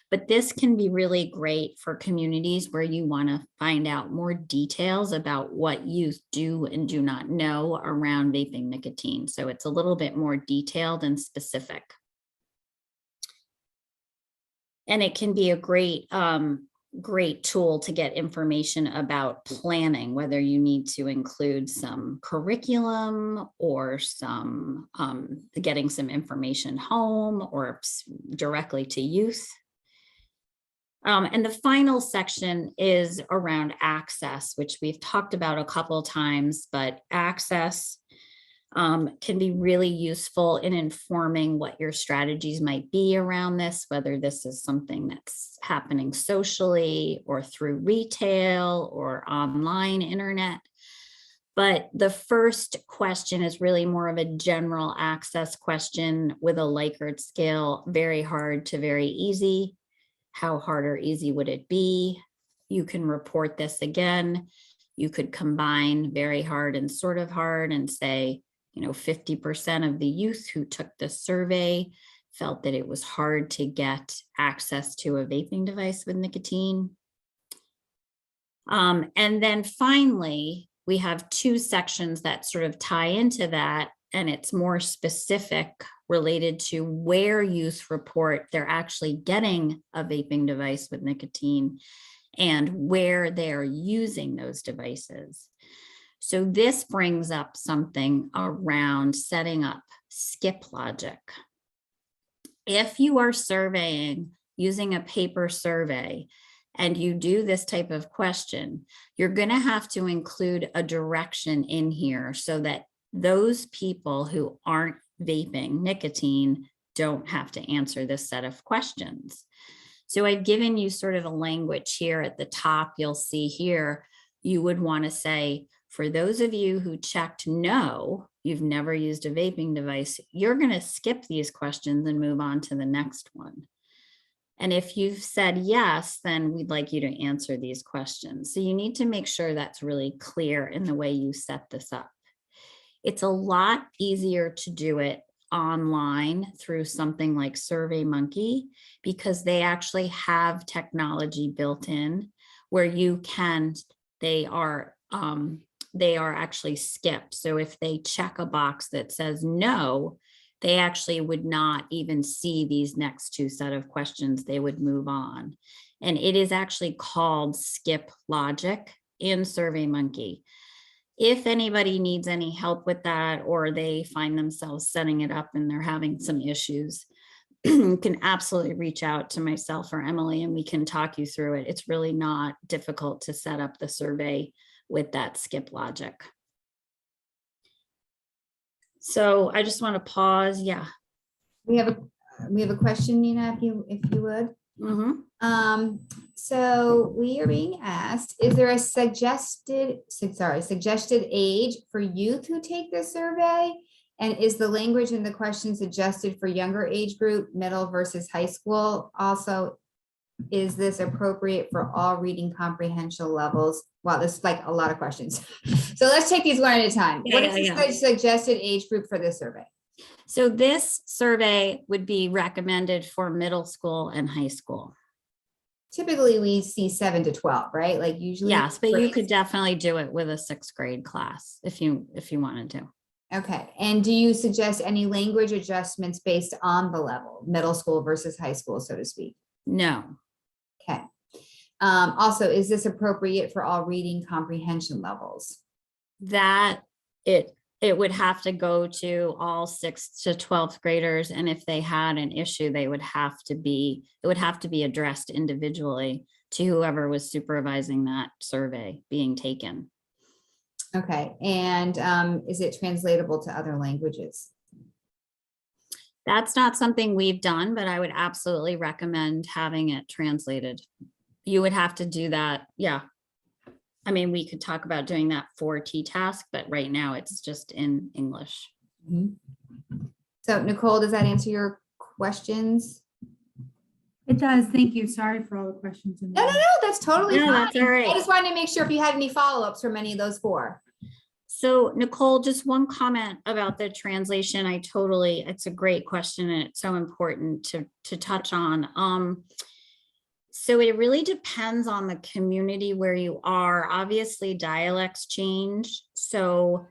But this can be really great for communities where you want to find out more details about what youth do and do not know around vaping nicotine. So it's a little bit more detailed and specific. And it can be a great tool to get information about planning, whether you need to include some curriculum or some getting some information home or directly to youth. And the final section is around access, which we've talked about a couple of times, but access can be really useful in informing what your strategies might be around this, whether this is something that's happening socially or through retail or online internet. But the first question is really more of a general access question with a Likert scale, very hard to very easy. How hard or easy would it be? You can report this again. You could combine very hard and sort of hard and say, 50% of the youth who took the survey felt that it was hard to get access to a vaping device with nicotine. And then finally, we have 2 sections that sort of tie into that, and it's more specific related to where youth report they're actually getting a vaping device with nicotine and where they're using those devices. So this brings up something around setting up skip logic. If you are surveying using a paper survey and you do this type of question, you're going to have to include a direction in here so that those people who aren't vaping nicotine don't have to answer this set of questions. So I've given you sort of a language here at the top. You'll see here, you would want to say, for those of you who checked no, you've never used a vaping device, you're going to skip these questions and move on to the next one. And if you've said yes, then we'd like you to answer these questions. So you need to make sure that's really clear in the way you set this up. It's a lot easier to do it online through something like Surveymonkey because they actually have technology built in where you can, they are actually skipped. So if they check a box that says no, they actually would not even see these next 2 set of questions. They would move on. And it is actually called skip logic in Surveymonkey. If anybody needs any help with that, or they find themselves setting it up and they're having some issues, you can absolutely reach out to myself or Emily and we can talk you through it. It's really not difficult to set up the survey with that skip logic. So I just want to pause. Yeah. We have a question, Nina, if you would. Mm-hmm. So we are being asked, is there a suggested age for youth who take this survey? And is the language in the questions adjusted for younger age group, middle versus high school? Also, is this appropriate for all reading comprehension levels? Wow, there's like a lot of questions. So let's take these one at a time. Yeah, What is yeah, the suggested age group for this survey? So this survey would be recommended for middle school and high school. Typically, we see 7 to 12, right? Like usually. Yes, but you could definitely do it with a 6th grade class if you wanted to. Okay, and do you suggest any language adjustments based on the level, middle school versus high school, so to speak? No. Okay. Also, is this appropriate for all reading comprehension levels? That it would have to go to all 6th to 12th graders, and if they had an issue, it would have to be addressed individually to whoever was supervising that survey being taken. Okay, and is it translatable to other languages? That's not something we've done, but I would absolutely recommend having it translated. You would have to do that. Yeah. I mean, we could talk about doing that for T-Task, but right now it's just in English. So Nicole, does that answer your questions? It does. Thank you. Sorry for all the questions. No, that's totally No, fine. that's all right. I just wanted to make sure if you had any follow-ups from any of those 4. So Nicole, just one comment about the translation. It's a great question and it's so important to touch on. So it really depends on the community where you are. Obviously, dialects change. So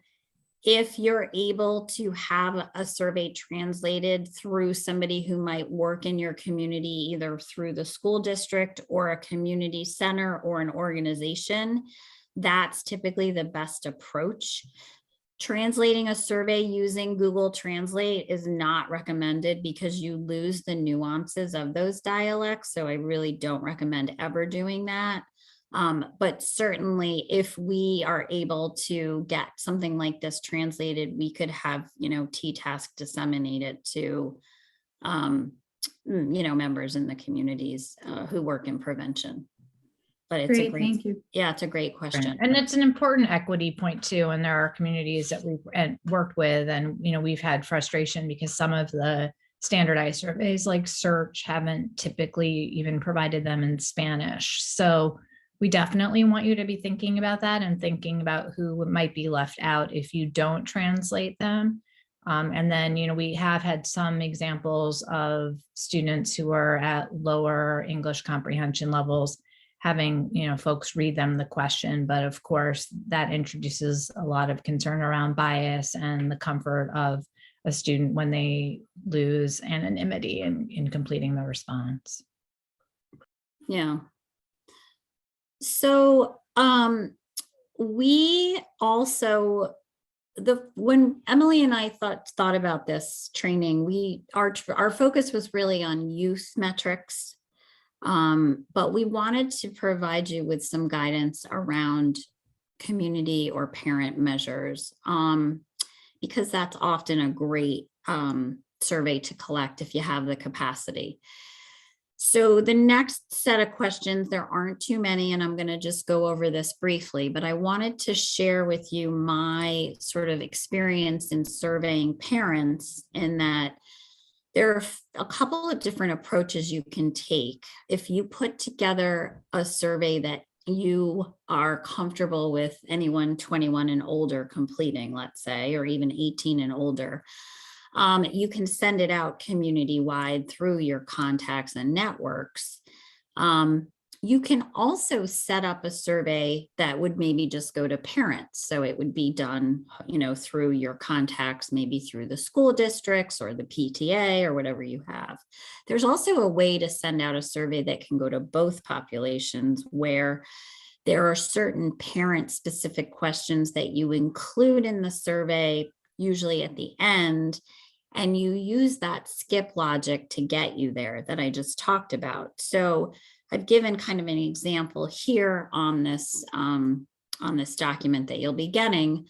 if you're able to have a survey translated through somebody who might work in your community, either through the school district or a community center or an organization, that's typically the best approach. Translating a survey using Google Translate is not recommended because you lose the nuances of those dialects. So I really don't recommend ever doing that. But certainly if we are able to get something like this translated, we could have, T-Task disseminate it to, members in the communities who work in prevention. But it's Great, thank you. Yeah, it's a great question. And it's an important equity point too. And there are communities that we've worked with, and we've had frustration because some of the standardized surveys like Search haven't typically even provided them in Spanish. So we definitely want you to be thinking about that and thinking about who might be left out if you don't translate them. And then, we have had some examples of students who are at lower English comprehension levels having, folks read them the question, but of course that introduces a lot of concern around bias and the comfort of a student when they lose anonymity in completing the response. Yeah. So we also, when Emily and I thought about this training, our focus was really on youth metrics. But we wanted to provide you with some guidance around community or parent measures, because that's often a great survey to collect if you have the capacity. So the next set of questions, there aren't too many, and I'm going to just go over this briefly, but I wanted to share with you my sort of experience in surveying parents, in that there are a couple of different approaches you can take. If you put together a survey that you are comfortable with anyone 21 and older completing, let's say, or even 18 and older, you can send it out community-wide through your contacts and networks. You can also set up a survey that would maybe just go to parents. So it would be done, through your contacts, maybe through the school districts or the PTA or whatever you have. There's also a way to send out a survey that can go to both populations, where there are certain parent-specific questions that you include in the survey, usually at the end, and you use that skip logic to get you there that I just talked about. So I've given kind of an example here on this document that you'll be getting,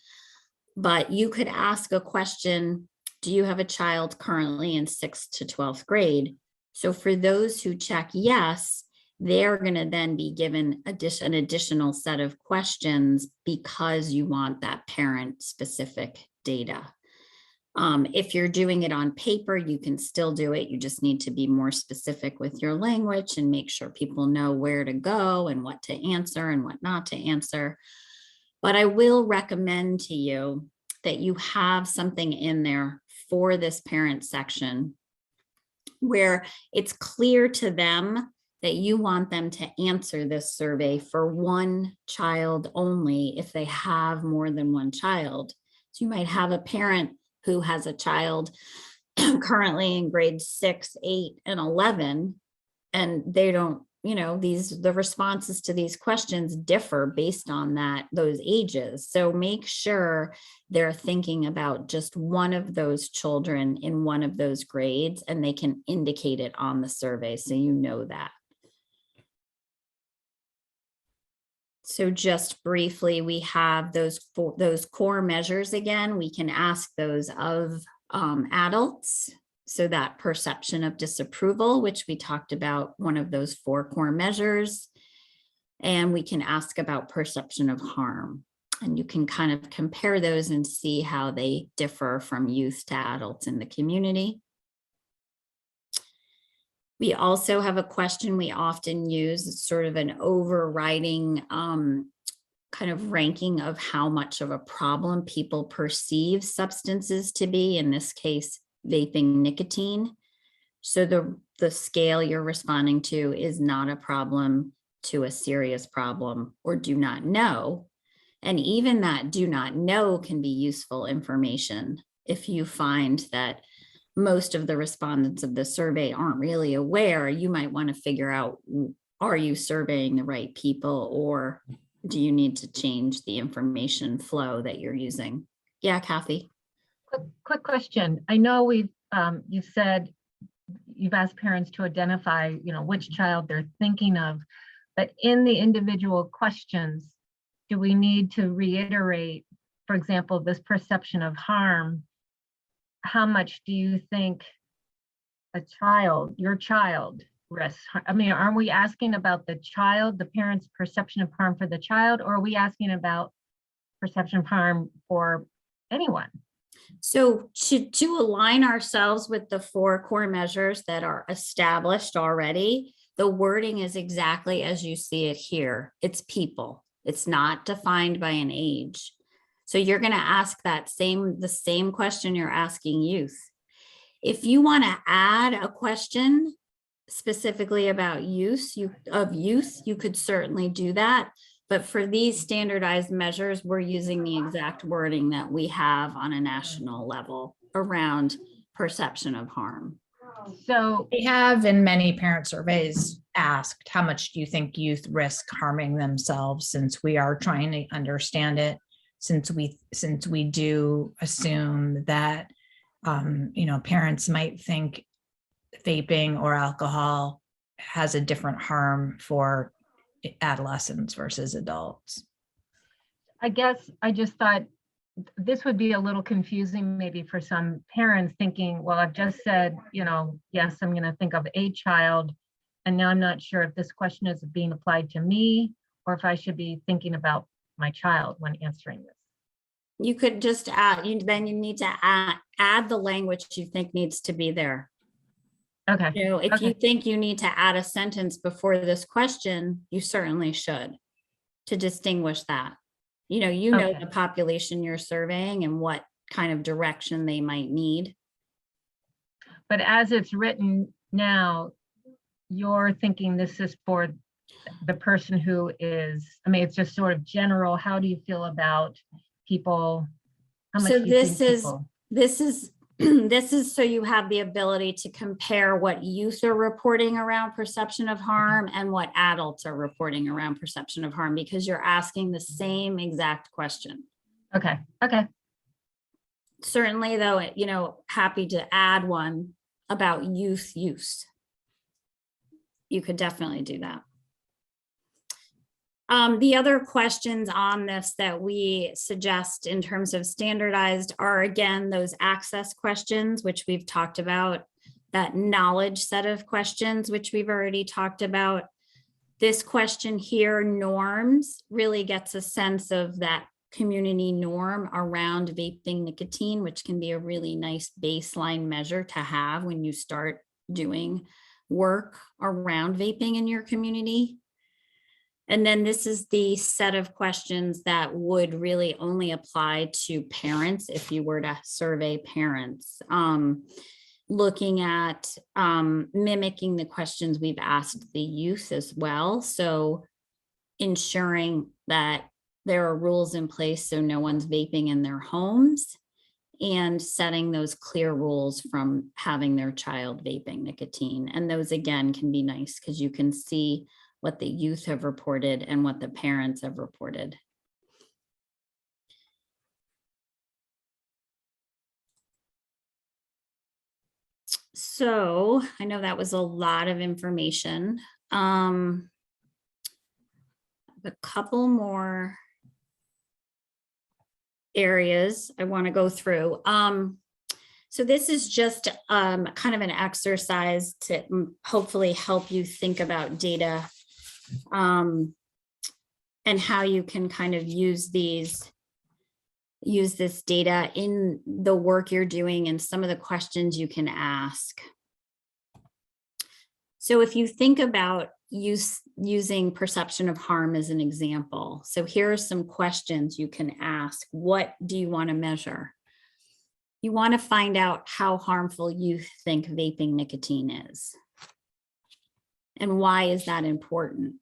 but you could ask a question: do you have a child currently in 6th to 12th grade? So for those who check yes, they're going to then be given an additional set of questions because you want that parent specific data. If you're doing it on paper, you can still do it. You just need to be more specific with your language and make sure people know where to go and what to answer and what not to answer. But I will recommend to you that you have something in there for this parent section where it's clear to them that you want them to answer this survey for one child only if they have more than one child. So you might have a parent who has a child currently in grades 6, 8, and 11, and they don't, the responses to these questions differ based on those ages. So make sure they're thinking about just one of those children in one of those grades, and they can indicate it on the survey, so you know that. So just briefly, we have those core measures again. We can ask those of adults. So that perception of disapproval, which we talked about, one of those 4 core measures. And we can ask about perception of harm. And you can kind of compare those and see how they differ from youth to adults in the community. We also have a question we often use. It's sort of an overriding kind of ranking of how much of a problem people perceive substances to be, in this case, vaping nicotine. So the scale you're responding to is not a problem to a serious problem or do not know. And even that do not know can be useful information if you find that most of the respondents of the survey aren't really aware. You might want to figure out, are you surveying the right people, or do you need to change the information flow that you're using? Yeah, Kathy. Quick question. I know you said you've asked parents to identify, which child they're thinking of, but in the individual questions, do we need to reiterate, for example, this perception of harm? How much do you think your child risks? I mean, aren't we asking about the child, the parent's perception of harm for the child, or are we asking about perception of harm for anyone? So to align ourselves with the 4 core measures that are established already, the wording is exactly as you see it here. It's people. It's not defined by an age. So you're going to ask the same question you're asking youth. If you want to add a question specifically about youth, you could certainly do that. But for these standardized measures, we're using the exact wording that we have on a national level around perception of harm. So we have in many parent surveys asked, how much do you think youth risk harming themselves, since we are trying to understand it, since we do assume that parents might think vaping or alcohol has a different harm for adolescents versus adults. I guess I just thought this would be a little confusing maybe for some parents thinking, well, I've just said, yes, I'm going to think of a child, and now I'm not sure if this question is being applied to me or if I should be thinking about my child when answering this. You could just add, then you need to add the language you think needs to be there. Okay. If you think you need to add a sentence before this question, you certainly should, to distinguish that. Okay. The population you're surveying and what kind of direction they might need. But as it's written now, you're thinking this is for the person who is, it's just sort of general. How do you feel about people? How much So do you think people? this is so you have the ability to compare what youth are reporting around perception of harm and what adults are reporting around perception of harm, because you're asking the same exact question. Okay. Certainly, though, happy to add one about youth use. You could definitely do that. The other questions on this that we suggest in terms of standardized are, again, those access questions, which we've talked about, that knowledge set of questions, which we've already talked about. This question here, norms, really gets a sense of that community norm around vaping nicotine, which can be a really nice baseline measure to have when you start doing work around vaping in your community. And then this is the set of questions that would really only apply to parents if you were to survey parents. Looking at mimicking the questions we've asked the youth as well. So ensuring that there are rules in place so no one's vaping in their homes, and setting those clear rules from having their child vaping nicotine. And those again can be nice because you can see what the youth have reported and what the parents have reported. So I know that was a lot of information. A couple more areas I want to go through. So this is just kind of an exercise to hopefully help you think about data and how you can kind of use this data in the work you're doing and some of the questions you can ask. So if you think about using perception of harm as an example, so here are some questions you can ask. What do you want to measure? You want to find out how harmful you think vaping nicotine is. And why is that important?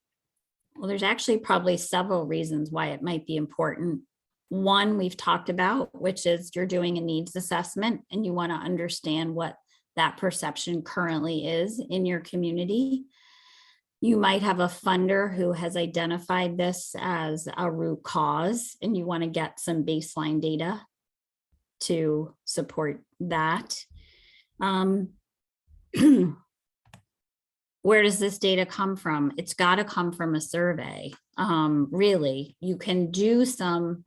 Well, there's actually probably several reasons why it might be important. One we've talked about, which is you're doing a needs assessment and you want to understand what that perception currently is in your community. You might have a funder who has identified this as a root cause, and you want to get some baseline data to support that. Where does this data come from? It's got to come from a survey. Really, you can do some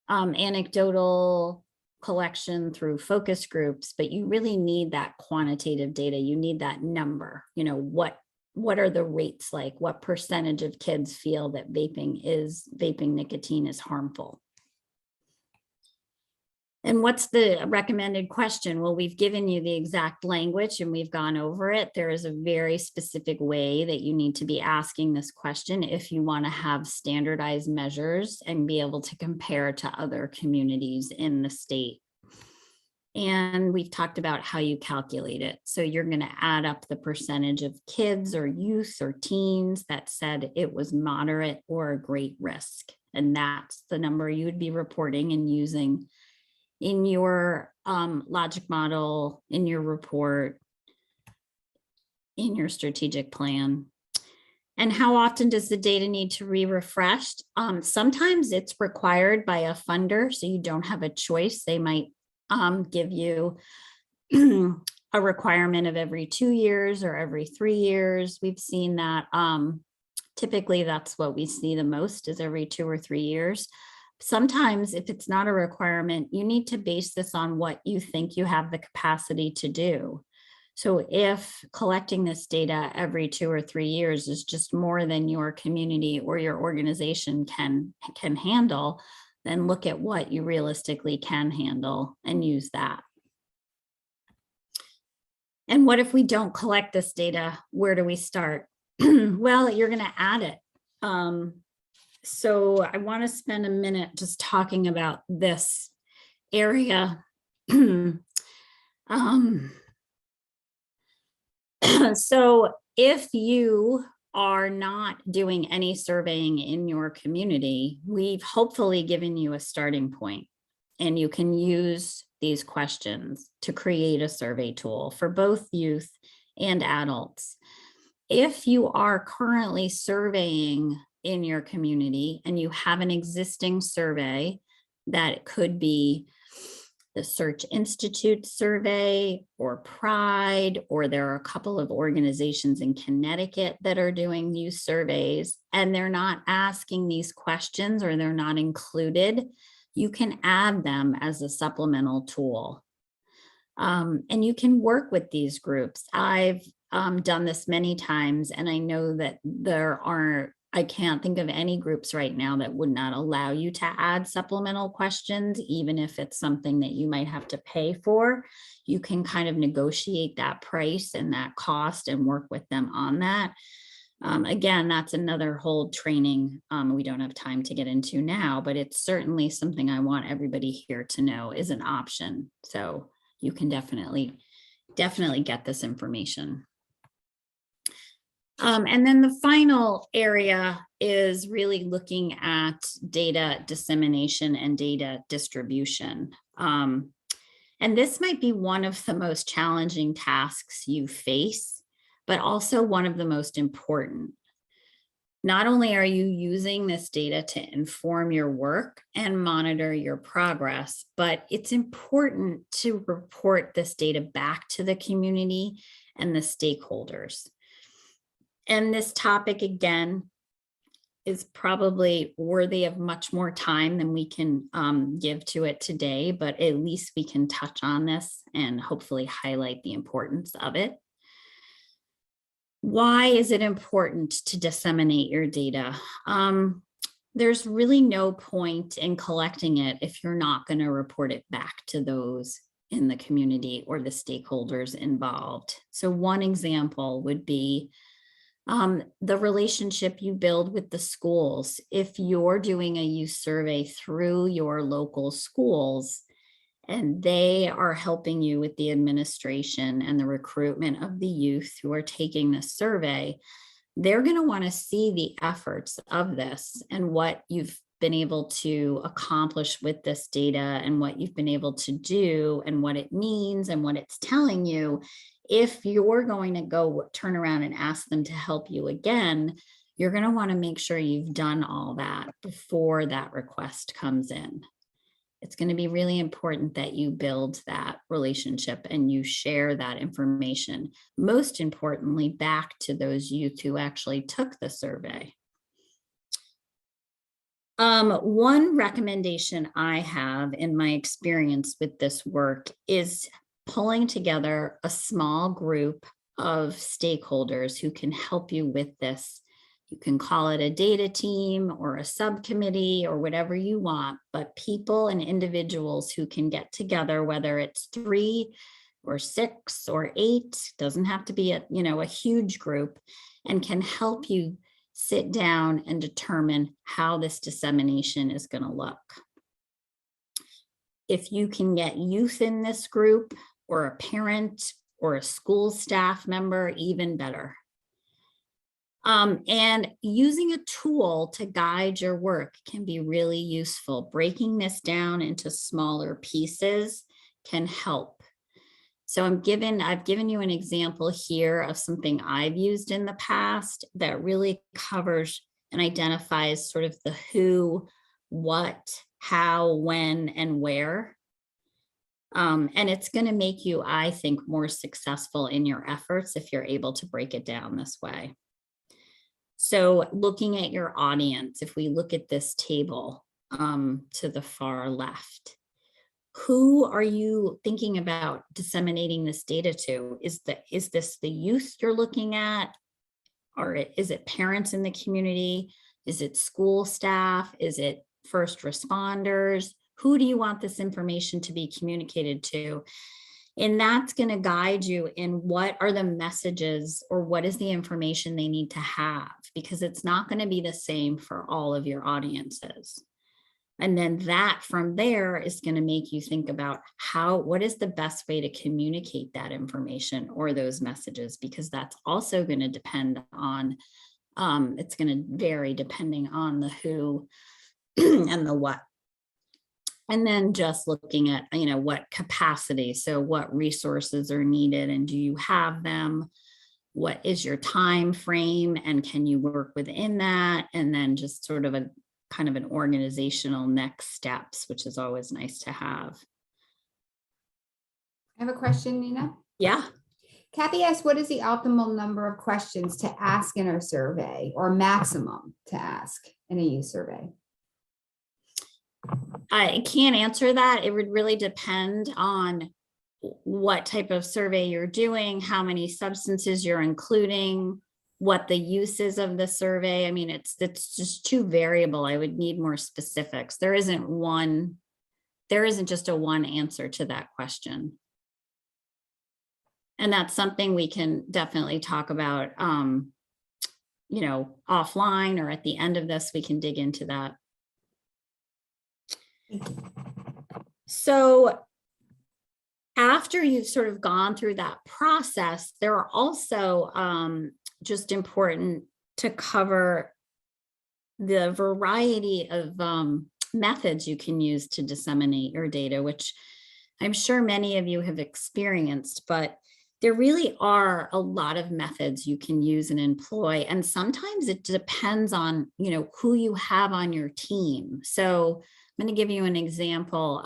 anecdotal collection through focus groups, but you really need that quantitative data. You need that number. You know, what are the rates like? What percentage of kids feel that vaping nicotine is harmful? And what's the recommended question? Well, we've given you the exact language and we've gone over it. There is a very specific way that you need to be asking this question if you want to have standardized measures and be able to compare to other communities in the state. And we've talked about how you calculate it. So you're going to add up the percentage of kids or youth or teens that said it was moderate or a great risk. And that's the number you would be reporting and using in your logic model, in your report, in your strategic plan. And how often does the data need to be refreshed? Sometimes it's required by a funder, so you don't have a choice. They might give you a requirement of every 2 years or every 3 years. We've seen that typically that's what we see the most is every 2 or 3 years. Sometimes if it's not a requirement, you need to base this on what you think you have the capacity to do. So if collecting this data every 2 or 3 years is just more than your community or your organization can handle, then look at what you realistically can handle and use that. And what if we don't collect this data? Where do we start? Well, you're going to add it. So I want to spend a minute just talking about this area. So if you are not doing any surveying in your community, we've hopefully given you a starting point, and you can use these questions to create a survey tool for both youth and adults. If you are currently surveying in your community and you have an existing survey, that could be the Search Institute survey or Pride, or there are a couple of organizations in Connecticut that are doing youth surveys and they're not asking these questions or they're not included, you can add them as a supplemental tool. And you can work with these groups. I've done this many times, and I know that there are I can't think of any groups right now that would not allow you to add supplemental questions, even if it's something that you might have to pay for. You can kind of negotiate that price and that cost and work with them on that. Again, that's another whole training we don't have time to get into now, but it's certainly something I want everybody here to know is an option. So you can definitely get this information. And then the final area is really looking at data dissemination and data distribution. And this might be one of the most challenging tasks you face, but also one of the most important. Not only are you using this data to inform your work and monitor your progress, but it's important to report this data back to the community and the stakeholders. And this topic, again, is probably worthy of much more time than we can give to it today, but at least we can touch on this and hopefully highlight the importance of it. Why is it important to disseminate your data? There's really no point in collecting it if you're not going to report it back to those in the community or the stakeholders involved. So one example would be the relationship you build with the schools. If you're doing a youth survey through your local schools and they are helping you with the administration and the recruitment of the youth who are taking the survey, they're going to want to see the efforts of this and what you've been able to accomplish with this data and what you've been able to do and what it means and what it's telling you. If you're going to go turn around and ask them to help you again, you're going to want to make sure you've done all that before that request comes in. It's going to be really important that you build that relationship and you share that information, most importantly, back to those youth who actually took the survey. One recommendation I have in my experience with this work is pulling together a small group of stakeholders who can help you with this. You can call it a data team or a subcommittee or whatever you want, but people and individuals who can get together, whether it's 3 or 6 or 8, doesn't have to be a huge group, and can help you sit down and determine how this dissemination is going to look. If you can get youth in this group, or a parent or a school staff member, even better. And using a tool to guide your work can be really useful. Breaking this down into smaller pieces can help. So I've given you an example here of something I've used in the past that really covers and identifies sort of the who, what, how, when, and where. And it's going to make you, I think, more successful in your efforts if you're able to break it down this way. So looking at your audience, if we look at this table to the far left, who are you thinking about disseminating this data to? Is this the youth you're looking at? Or is it parents in the community? Is it school staff? Is it first responders? Who do you want this information to be communicated to? And that's going to guide you in what are the messages or what is the information they need to have, because it's not going to be the same for all of your audiences. And then that from there is going to make you think about what is the best way to communicate that information or those messages, because that's also going to depend on, it's going to vary depending on the who and the what. And then just looking at, what capacity, so what resources are needed and do you have them? What is your time frame and can you work within that? And then just sort of a kind of an organizational next steps, which is always nice to have. I have a question, Nina. Yeah. Kathy asked, what is the optimal number of questions to ask in our survey, or maximum to ask in a youth survey? I can't answer that. It would really depend on what type of survey you're doing, how many substances you're including, what the use is of the survey. I mean, it's just too variable. I would need more specifics. There isn't just a one answer to that question. And that's something we can definitely talk about, you know, offline, or at the end of this, we can dig into that. So after you've sort of gone through that process, there are also just important to cover the variety of methods you can use to disseminate your data, which I'm sure many of you have experienced, but there really are a lot of methods you can use and employ. And sometimes it depends on, you know, who you have on your team. So I'm going to give you an example.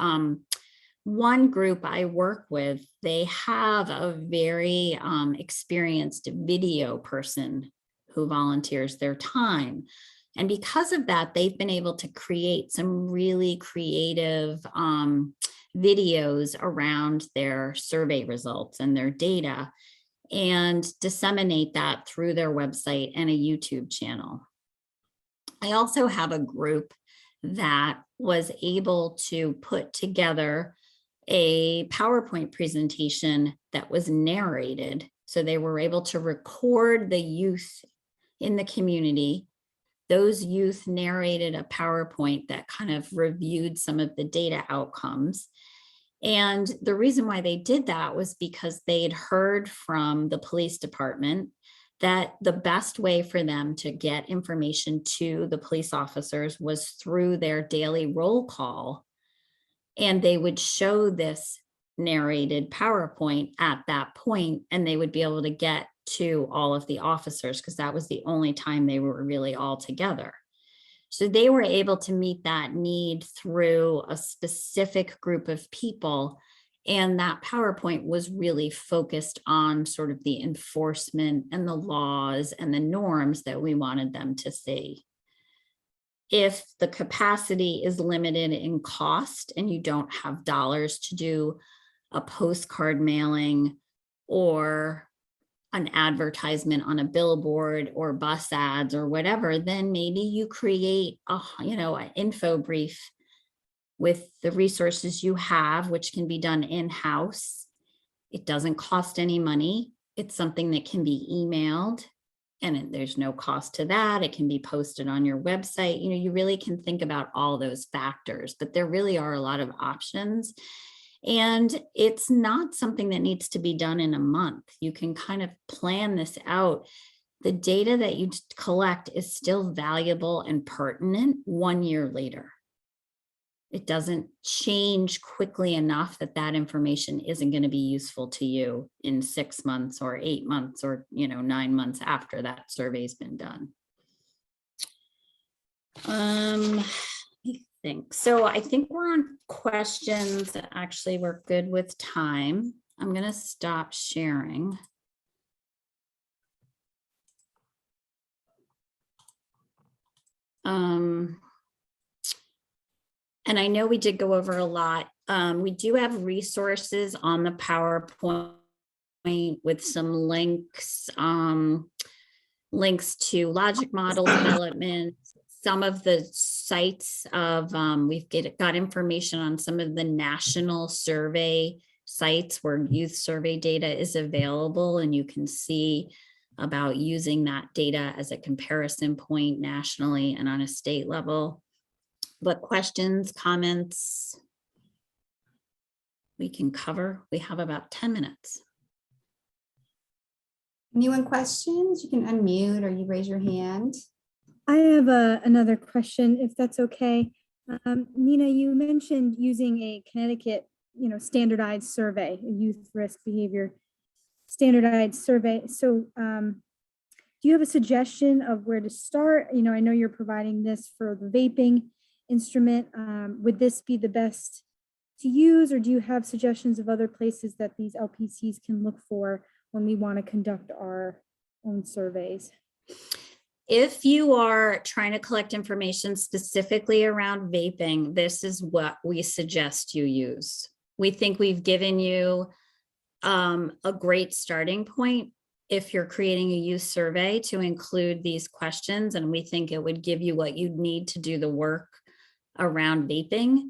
One group I work with, they have a very experienced video person who volunteers their time. And because of that, they've been able to create some really creative videos around their survey results and their data, and disseminate that through their website and a YouTube channel. I also have a group that was able to put together a PowerPoint presentation that was narrated. So they were able to record the youth in the community. Those youth narrated a PowerPoint that kind of reviewed some of the data outcomes. And the reason why they did that was because they'd heard from the police department that the best way for them to get information to the police officers was through their daily roll call. And they would show this narrated PowerPoint at that point, and they would be able to get to all of the officers because that was the only time they were really all together. So they were able to meet that need through a specific group of people. And that PowerPoint was really focused on sort of the enforcement and the laws and the norms that we wanted them to see. If the capacity is limited in cost and you don't have dollars to do a postcard mailing or an advertisement on a billboard or bus ads or whatever, then maybe you create a, you know, an info brief with the resources you have, which can be done in-house. It doesn't cost any money. It's something that can be emailed, and there's no cost to that. It can be posted on your website. You know, you really can think about all those factors, but there really are a lot of options. And it's not something that needs to be done in a month. You can kind of plan this out. The data that you collect is still valuable and pertinent 1 year later. It doesn't change quickly enough that that information isn't going to be useful to you in 6 months or 8 months or, you know, 9 months after that survey's been done. So I think we're on questions. Actually, we're good with time. I'm going to stop sharing. And I know we did go over a lot. We do have resources on the PowerPoint with some links, links to logic model development. Some of the sites of, we've got information on some of the national survey sites where youth survey data is available, and you can see about using that data as a comparison point nationally and on a state level. But questions, comments, we can cover. We have about 10 minutes. Anyone questions? You can unmute or you raise your hand. I have another question, if that's okay. Nina, you mentioned using a Connecticut, standardized survey, a youth risk behavior standardized survey. So do you have a suggestion of where to start? I know you're providing this for the vaping instrument. Would this be the best to use, or do you have suggestions of other places that these LPCs can look for when we want to conduct our own surveys? If you are trying to collect information specifically around vaping, this is what we suggest you use. We think we've given you a great starting point. if you're creating a youth survey, to include these questions, and we think it would give you what you'd need to do the work around vaping.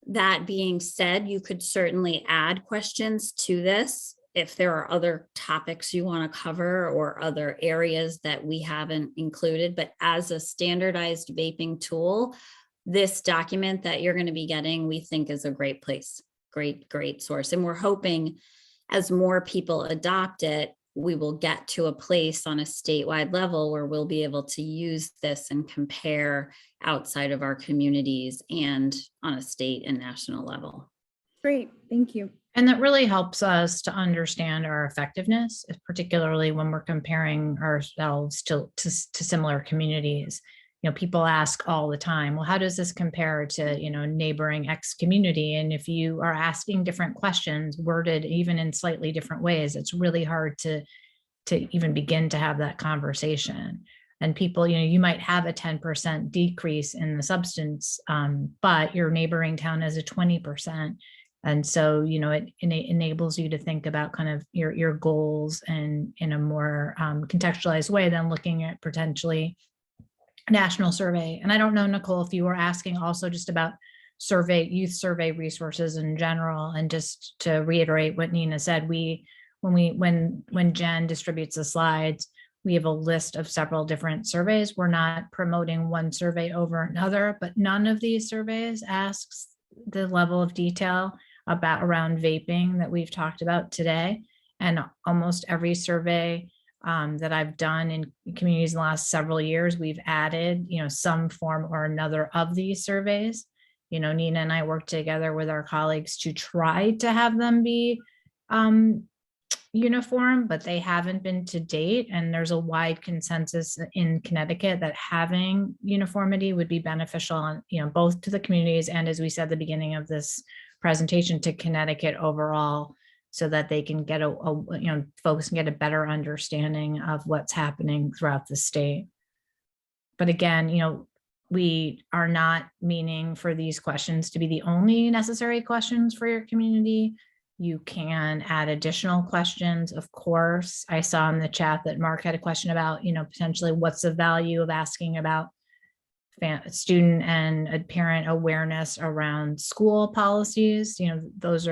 That being said, you could certainly add questions to this if there are other topics you want to cover or other areas that we haven't included. But as a standardized vaping tool, this document that you're going to be getting, we think is a great place, great source. And we're hoping as more people adopt it, we will get to a place on a statewide level where we'll be able to use this and compare outside of our communities and on a state and national level. Great, thank you. And that really helps us to understand our effectiveness, particularly when we're comparing ourselves to similar communities. You know, people ask all the time, well, how does this compare to, you know, neighboring X community? And if you are asking different questions worded even in slightly different ways, it's really hard to even begin to have that conversation. And people, you know, you might have a 10% decrease in the substance, but your neighboring town has a 20%. And so, you know, it enables you to think about kind of your goals and in a more contextualized way than looking at potentially national survey. And I don't know, Nicole, if you were asking also just about youth survey resources in general. And just to reiterate what Nina said, when Jen distributes the slides, we have a list of several different surveys. We're not promoting one survey over another, but none of these surveys asks the level of detail around vaping that we've talked about today. And almost every survey that I've done in communities in the last several years, we've added, you know, some form or another of these surveys. You know, Nina and I worked together with our colleagues to try to have them be uniform, but they haven't been to date. And there's a wide consensus in Connecticut that having uniformity would be beneficial on, you know, both to the communities and, as we said at the beginning of this presentation, to Connecticut overall, so that they can get folks can get a better understanding of what's happening throughout the state. But again, you know, we are not meaning for these questions to be the only necessary questions for your community. You can add additional questions. Of course, I saw in the chat that Mark had a question about, you know, potentially what's the value of asking about student and parent awareness around school policies. You know, those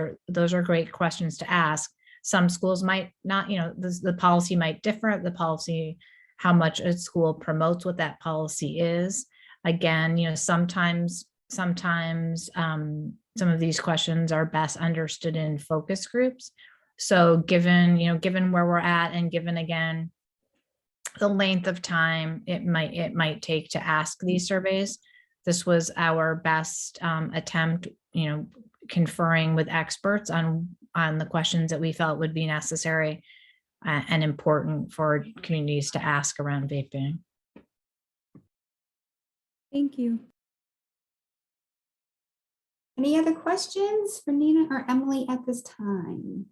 are great questions to ask. Some schools might not, you know, the policy might differ. The policy, how much a school promotes what that policy is. Again, you know, sometimes some of these questions are best understood in focus groups. So given where we're at, and given again the length of time it might take to ask these surveys, this was our best attempt, you know, conferring with experts on the questions that we felt would be necessary and important for communities to ask around vaping. Thank you. Any other questions for Nina or Emily at this time?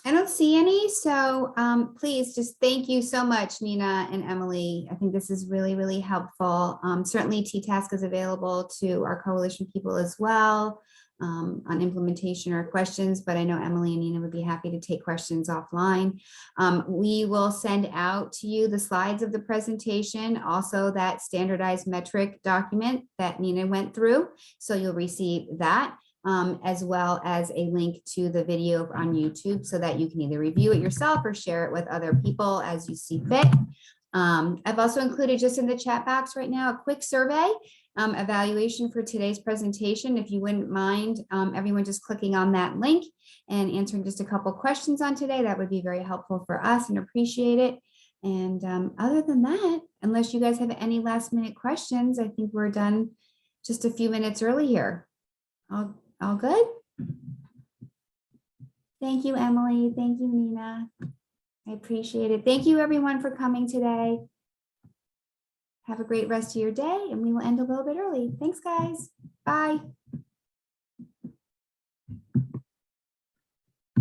I don't see any, so please just thank you so much, Nina and Emily. I think this is really, really helpful. Certainly TTask is available to our coalition people as well on implementation or questions, but I know Emily and Nina would be happy to take questions offline. We will send out to you the slides of the presentation, also that standardized metric document that Nina went through. So you'll receive that. As well as a link to the video on YouTube so that you can either review it yourself or share it with other people as you see fit. I've also included just in the chat box right now a quick survey evaluation for today's presentation. If you wouldn't mind everyone just clicking on that link and answering just a couple questions on today, that would be very helpful for us and appreciate it. And other than that, unless you guys have any last minute questions, I think we're done just a few minutes early here. All good? Thank you, Emily. Thank you, Nina. I appreciate it. Thank you, everyone, for coming today. Have a great rest of your day, and we will end a little bit early. Thanks, guys. Bye.